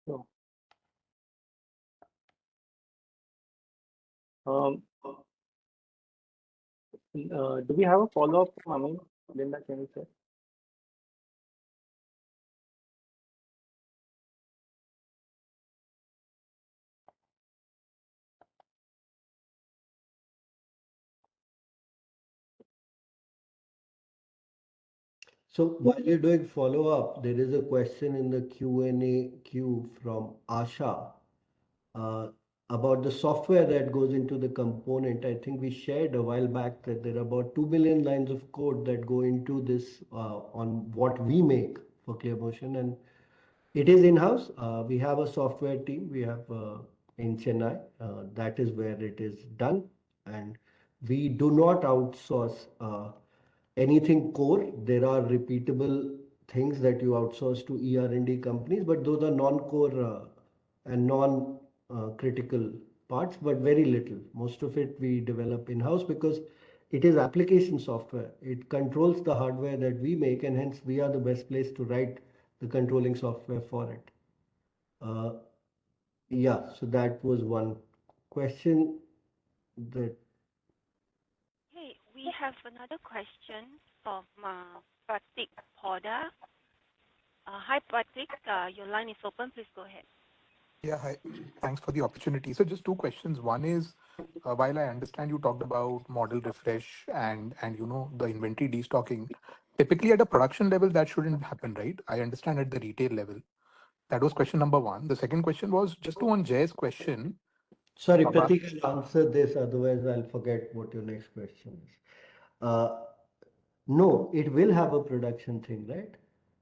So, um, do we have a follow-up from Amin? Linda, can you say? So while you're doing follow-up, there is a question in the Q&A queue from Asha uh, about the software that goes into the component. I think we shared a while back that there are about 2 billion lines of code that go into this on what we make for ClearMotion, and it is in-house. We have a software team. We have in Chennai. That is where it is done, and we do not outsource anything core. There are repeatable things that you outsource to ER&D companies, but those are non-core and non-critical parts, but very little. Most of it we develop in-house because it is application software. It controls the hardware that we make, and hence we are the best place to write the controlling software for it. Uh, yeah, so that was one question that. Okay, we have another question from Pratik Poda. Hi, Pratik. Your line is open. Please go ahead. Yeah, hi. Thanks for the opportunity. So just two questions. One is, while I understand you talked about model refresh and the inventory destocking, typically at a production level that shouldn't happen, right? I understand at the retail level. That was question number one. The second question was just to on Jay's question Sorry, about. Pratik, I'll answer this, otherwise I'll forget what your next question is. Uh, no, it will have a production thing, right?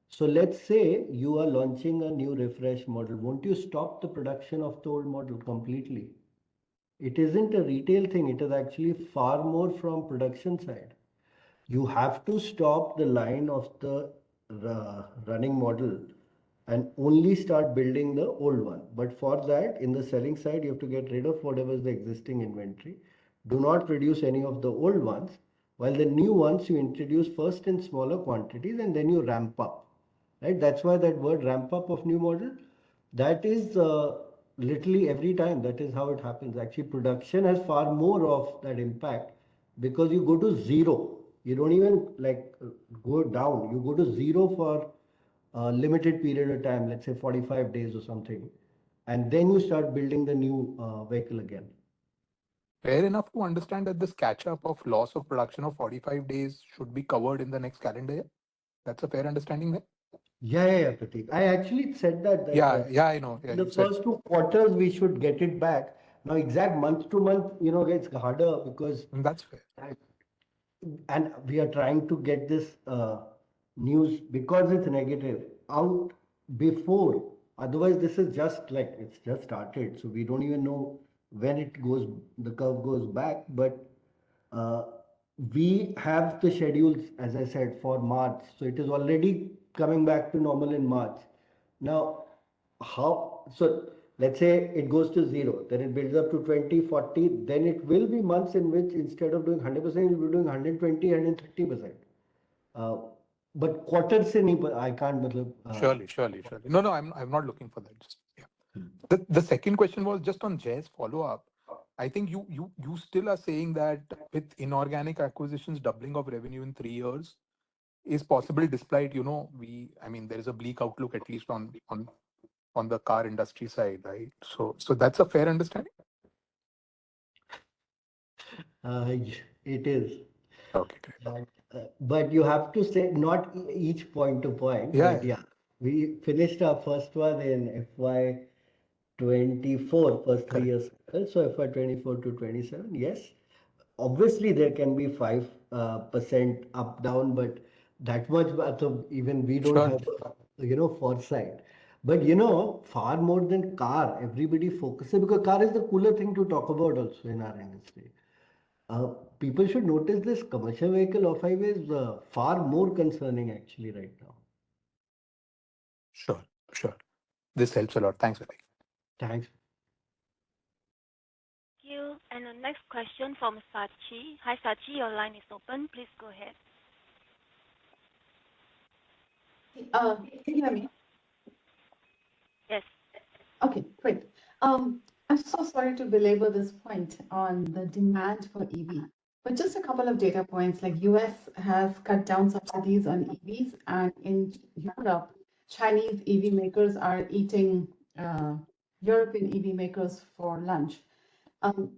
So let's say you are launching a new refresh model. Won't you stop the production of the old model completely? It isn't a retail thing. It is actually far more from production side. You have to stop the line of the running model and only start building the old one. But for that, in the selling side, you have to get rid of whatever is the existing inventory. Do not produce any of the old ones, while the new ones you introduce first in smaller quantities and then you ramp up. Right? That's why that word ramp up of new model, that is literally every time. That is how it happens. Actually, production has far more of that impact because you go to zero. You don't even like go down. You go to zero for a limited period of time, let's say 45 days or something, and then you start building the new vehicle again. Fair enough to understand that this catch up of loss of production of 45 days should be covered in the next calendar year. That's a fair understanding there. Yeah, Pratik. I actually said that Yeah, I know. Yeah, in the you said. first 2 quarters we should get it back. Now, exact month to month, it's harder because That's fair. and we are trying to get this news because it's negative out before. Otherwise, this is just like it's just started, so we don't even know when the curve goes back. But uh, we have the schedules, as I said, for March, so it is already coming back to normal in March. Now, how so? Let's say it goes to zero, then it builds up to 20, 40, then it will be months in which instead of doing 100%, you'll be doing 120, 130%. Uh, but quarter se nahi, I can't, Surely. No, I'm not looking for that. Just yeah. The second question was just on Jay's follow up. I think you still are saying that with inorganic acquisitions, doubling of revenue in 3 years is possible, despite there is a bleak outlook at least on the car industry side, right? So that's a fair understanding. it is. Okay, great. But you have to say not each point to point, Yeah, but yeah, We finished our first one in FY24, first Correct. 3 years. So FY24 to 27, yes. Obviously, there can be 5% up down, but that much even we don't Surely. have, foresight. But far more than car, everybody focuses because car is the cooler thing to talk about also in our industry. Uh, People should notice this commercial vehicle off-highway is far more concerning actually right now. Sure. Sure. This helps a lot. Thanks, Vivek. Thanks. Thank you. And the next question from Sachi. Hi, Sachi, your line is open. Please go ahead. Can you hear me? Yes. Okay, great. I'm so sorry to belabor this point on the demand for EV, but just a couple of data points, like US has cut down subsidies on EVs, and in Europe, Chinese EV makers are eating European EV makers for lunch.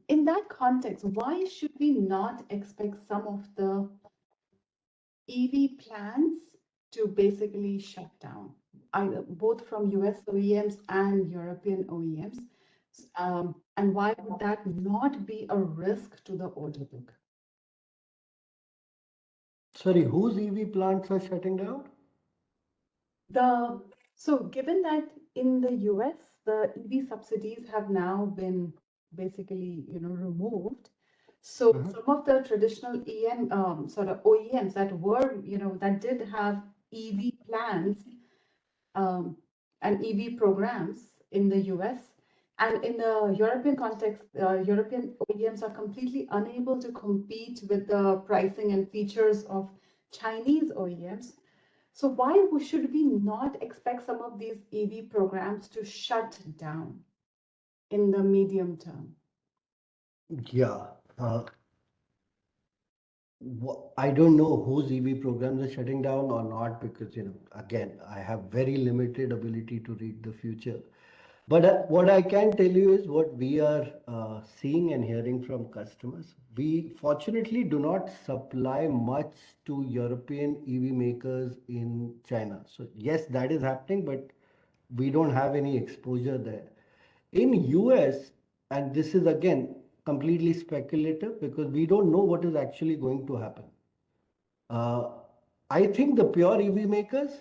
In that context, why should we not expect some of the EV plants to basically shut down, either both from US OEMs and European OEMs? And why would that not be a risk to the order book? Sorry, whose EV plants are shutting down? So given that in the US, the EV subsidies have now been basically, removed. So some of the traditional sort of OEMs that were, that did have EV plans and EV programs in the US. And in the European context, European OEMs are completely unable to compete with the pricing and features of Chinese OEMs. So why should we not expect some of these EV programs to shut down in the medium term? Yeah. I don't know whose EV programs are shutting down or not because, again, I have very limited ability to read the future. But what I can tell you is what we are seeing and hearing from customers. We fortunately do not supply much to European EV makers in China. So yes, that is happening, but we don't have any exposure there. In US, and this is again completely speculative because we don't know what is actually going to happen. Uh, I think the pure EV makers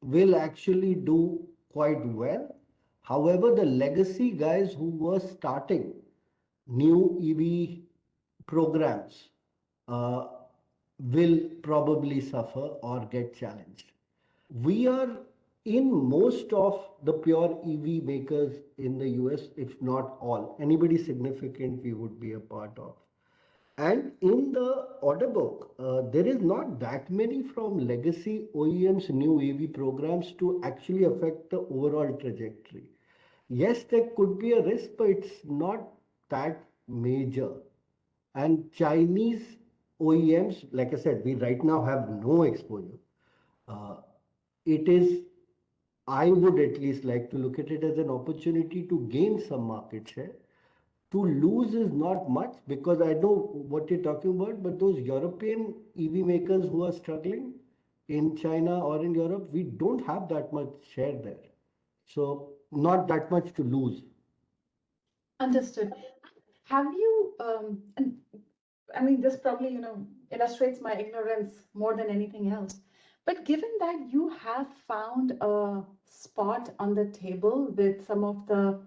will actually do quite well. However, the legacy guys who were starting new EV programs uh, will probably suffer or get challenged. We are in most of the pure EV makers in the US, if not all. Anybody significant we would be a part of. And in the order book, there is not that many from legacy OEMs new EV programs to actually affect the overall trajectory. Yes, there could be a risk, but it's not that major. And Chinese OEMs, like I said, we right now have no exposure. Uh, it is, I would at least like to look at it as an opportunity to gain some market share. To lose is not much because I know what you're talking about, but those European EV makers who are struggling in China or in Europe, we don't have that much share there. So, not that much to lose. Understood. Have you, and I mean, this probably, illustrates my ignorance more than anything else. But given that you have found a spot on the table with some of the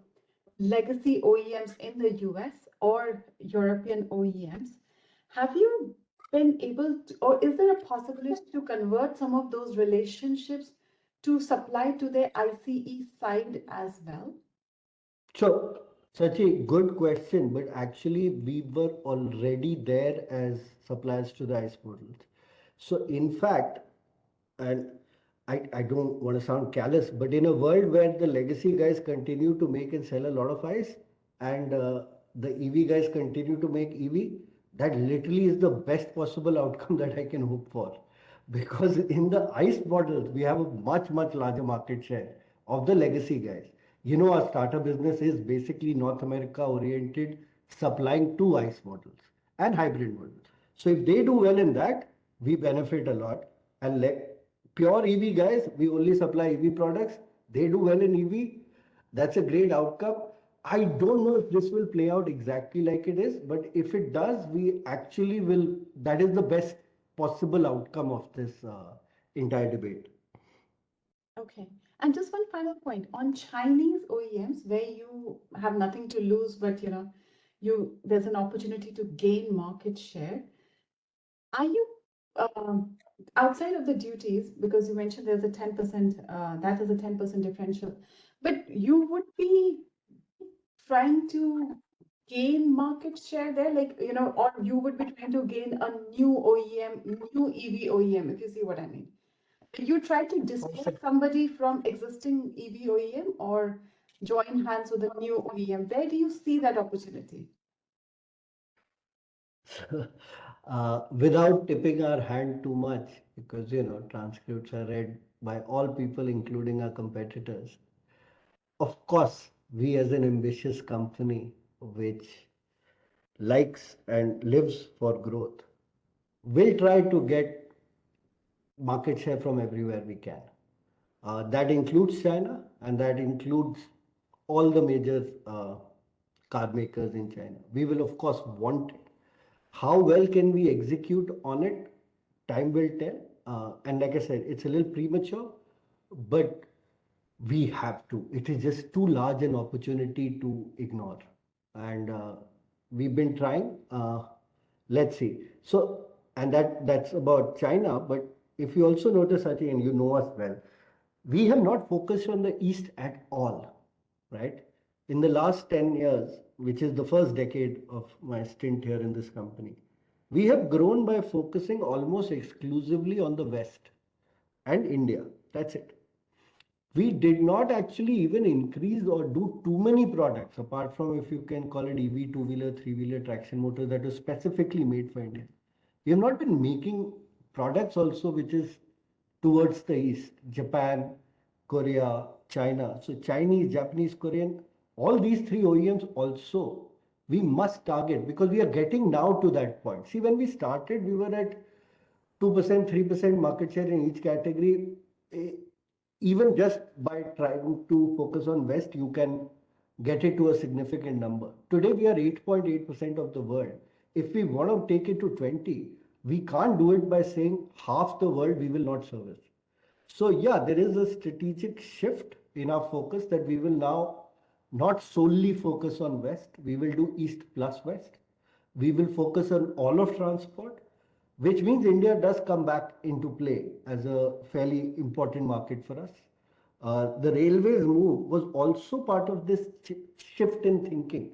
legacy OEMs in the US or European OEMs, have you been able to, or is there a possibility to convert some of those relationships to supply to their ICE side as well? So, such a good question, but actually we were already there as suppliers to the ice models. So, in fact, and I don't want to sound callous, but in a world where the legacy guys continue to make and sell a lot of ice and the EV guys continue to make EV, that literally is the best possible outcome that I can hope for. Because in the ICE models, we have a much, much larger market share of the legacy guys. Our startup business is basically North America oriented, supplying to ICE models and hybrid models. So if they do well in that, we benefit a lot. And pure EV guys, we only supply EV products. They do well in EV. That's a great outcome. I don't know if this will play out exactly like it is, but if it does, we actually will. That is the best possible outcome of this entire debate. Okay. And just one final point on Chinese OEMs, where you have nothing to lose, but there's an opportunity to gain market share. Are you um, outside of the duties, because you mentioned there's a 10%, that is a 10% differential, but you would be trying to gain market share there, like, or you would be trying to gain a new OEM, new EV OEM, if you see what I mean. You try to displace somebody from existing EV OEM or join hands with a new OEM. Where do you see that opportunity? Without tipping our hand too much, because transcripts are read by all people, including our competitors. Of course, we as an ambitious company which likes and lives for growth will try to get market share from everywhere we can. That includes China and that includes all the major car makers in China. We will, of course, want it. How well can we execute on it? Time will tell. And like I said, it's a little premature, but we have to. It is just too large an opportunity to ignore. And we've been trying. Let's see. So, and that's about China. But if you also notice, Sachin, and you know us well, we have not focused on the East at all, right? In the last 10 years, which is the first decade of my stint here in this company, we have grown by focusing almost exclusively on the West and India. That's it. We did not actually even increase or do too many products, apart from, if you can call it, EV, two-wheeler, three-wheeler traction motor that was specifically made for India. We have not been making products also which is towards the east, Japan, Korea, China. So Chinese, Japanese, Korean, all these three OEMs also we must target, because we are getting now to that point. See, when we started, we were at 2%, 3% market share in each category. Even just by trying to focus on West, you can get it to a significant number. Today, we are 8.8% of the world. If we want to take it to 20, we can't do it by saying half the world we will not service. So yeah, there is a strategic shift in our focus that we will now not solely focus on West. We will do East plus West. We will focus on all of transport, which means India does come back into play as a fairly important market for us. The railways move was also part of this shift in thinking,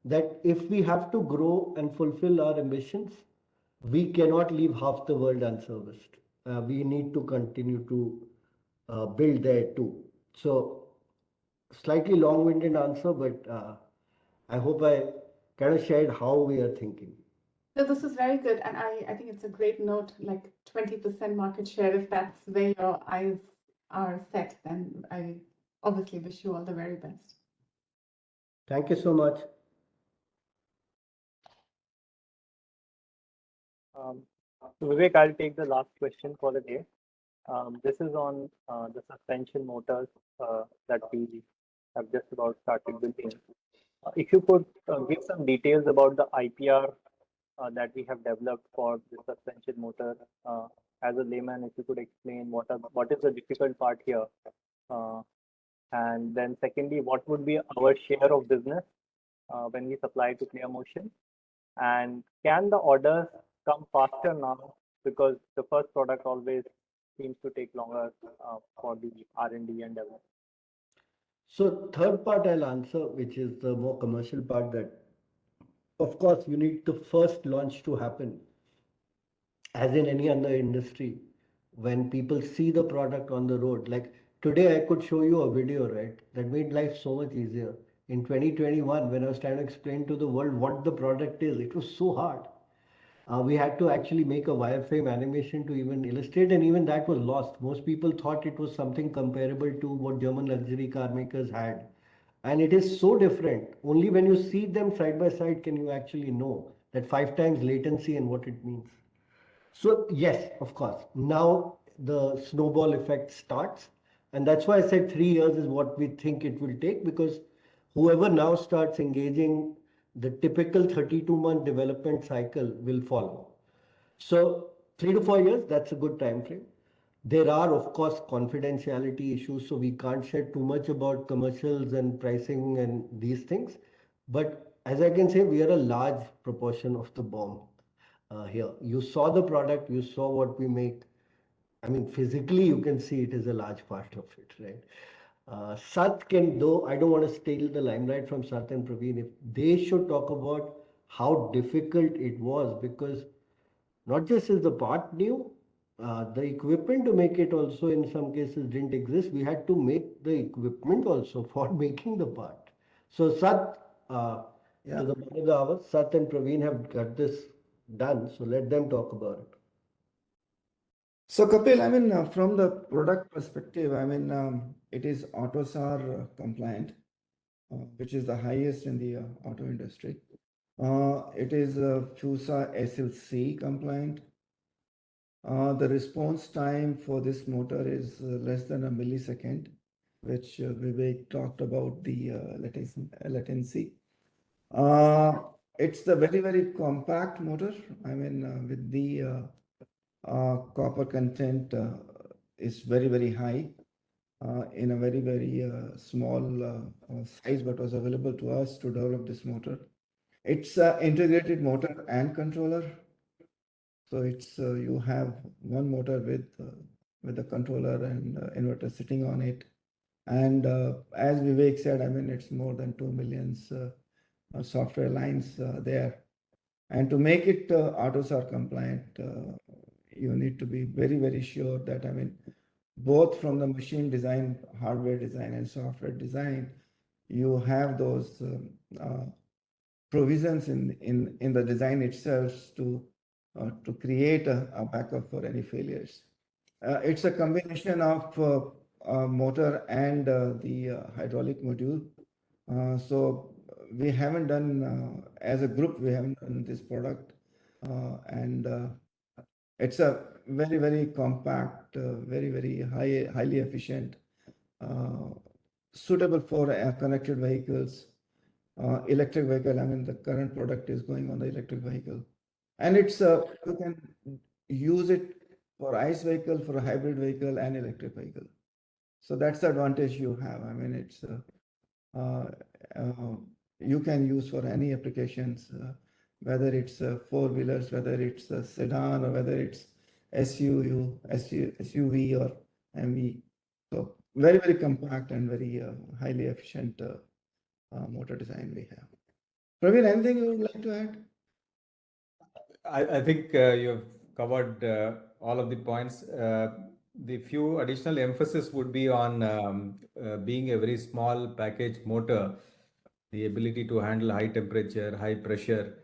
that if we have to grow and fulfill our ambitions, we cannot leave half the world unserviced. We need to continue to build there too. So, slightly long-winded answer, but I hope I kind of shared how we are thinking. So this is very good, and I think it's a great note, like 20% market share. If that's where your eyes are set, then I obviously wish you all the very best. Thank you so much. So Vivek, I'll take the last question for the day. This is on the suspension motors that we have just about started building. If you could give some details about the IPR that we have developed for the suspension motor. As a layman, if you could explain what is the difficult part here, and then secondly, what would be our share of business when we supply to Clear Motion, and can the orders come faster now, because the first product always seems to take longer for the R&D and development. So third part I'll answer, which is the more commercial part, that of course you need the first launch to happen, as in any other industry, when people see the product on the road. Like today I could show you a video, right, that made life so much easier. In 2021, when I was trying to explain to the world what the product is, it was so hard. We had to actually make a wireframe animation to even illustrate, and even that was lost. Most people thought it was something comparable to what German luxury car makers had. And it is so different. Only when you see them side by side can you actually know that 5 times latency and what it means. So yes, of course. Now the snowball effect starts. And that's why I said 3 years is what we think it will take, because whoever now starts engaging, the typical 32-month development cycle will follow. So 3 to 4 years, that's a good time frame. There are, of course, confidentiality issues, so we can't share too much about commercials and pricing and these things. But as I can say, we are a large proportion of the BOM here. You saw the product, you saw what we make. I mean, physically, you can see it is a large part of it, right? Sat can, though, I don't want to steal the limelight from Sat and Praveen, if they should talk about how difficult it was, because not just is the part new, the equipment to make it also in some cases didn't exist. We had to make the equipment also for making the part. So Sat, to the bottom of the hour, Sat and Praveen have got this done. So let them talk about it. So Kapil, I mean, from the product perspective, I mean, it is AUTOSAR compliant, which is the highest in the auto industry. It is FUSA SLC compliant. The response time for this motor is less than a millisecond, which Vivek talked about the latency. It's the very compact motor. I mean, with the copper content is very high in a very small size, but was available to us to develop this motor. It's an integrated motor and controller. So it's you have one motor with the controller and inverter sitting on it. And as Vivek said, I mean, it's more than 2 million software lines there. And to make it AUTOSAR compliant, you need to be very sure that, I mean, both from the machine design, hardware design, and software design, you have those provisions in the design itself to create a backup for any failures. It's a combination of motor and the hydraulic module. So we haven't done, as a group, we haven't done this product. And it's a very compact, very highly efficient, suitable for connected vehicles, electric vehicle. I mean, the current product is going on the electric vehicle. And it's you can use it for ICE vehicle, for a hybrid vehicle, and electric vehicle. So that's the advantage you have. I mean, it's you can use for any applications, whether it's four-wheelers, whether it's a sedan, or whether it's SUV or MV. So very compact and very highly efficient motor design we have. Praveen, anything you would like to add? I think you've covered all of the points. The few additional emphasis would be on being a very small package motor. The ability to handle high temperature, high pressure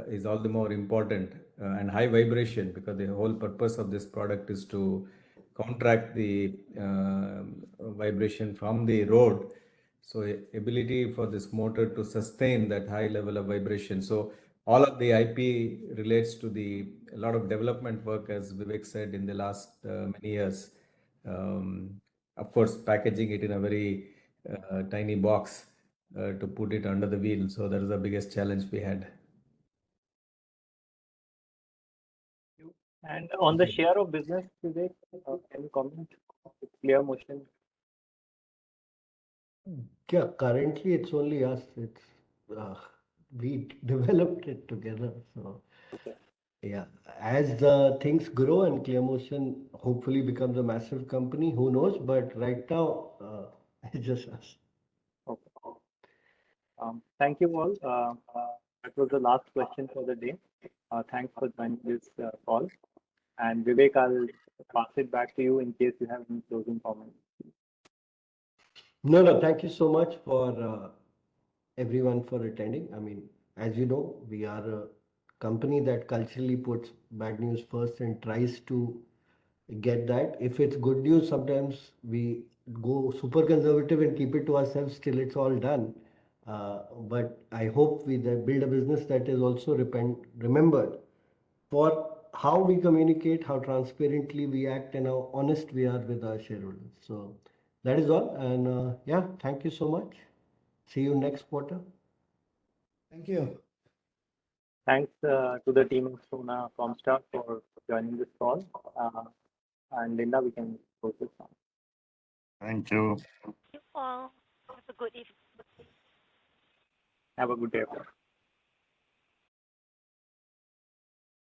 is all the more important, and high vibration, because the whole purpose of this product is to counteract the vibration from the road. So ability for this motor to sustain that high level of vibration. So all of the IP relates to a lot of development work, as Vivek said, in the last many years. Of course, packaging it in a very tiny box to put it under the wheel. So that is the biggest challenge we had. And on the share of business, Vivek, can you comment? Clear motion. Yeah, currently it's only us. It's we developed it together. So yeah, as things grow and ClearMotion hopefully becomes a massive company, who knows? But right now, it's just us. Okay. Thank you all. That was the last question for the day. Thanks for joining this call. And Vivek, I'll pass it back to you in case you have any closing comments. No, thank you so much for everyone for attending. I mean, as you know, we are a company that culturally puts bad news first and tries to get that. If it's good news, sometimes we go super conservative and keep it to ourselves till it's all done. But I hope we build a business that is also remembered for how we communicate, how transparently we act, and how honest we are with our shareholders. So that is all. And yeah, thank you so much. See you next quarter. Thank you. Thanks to the team of Sona Comstar for joining this call. And Linda, we can close this now. Thank you. Thank you all. Have a good evening. Have a good day, everyone.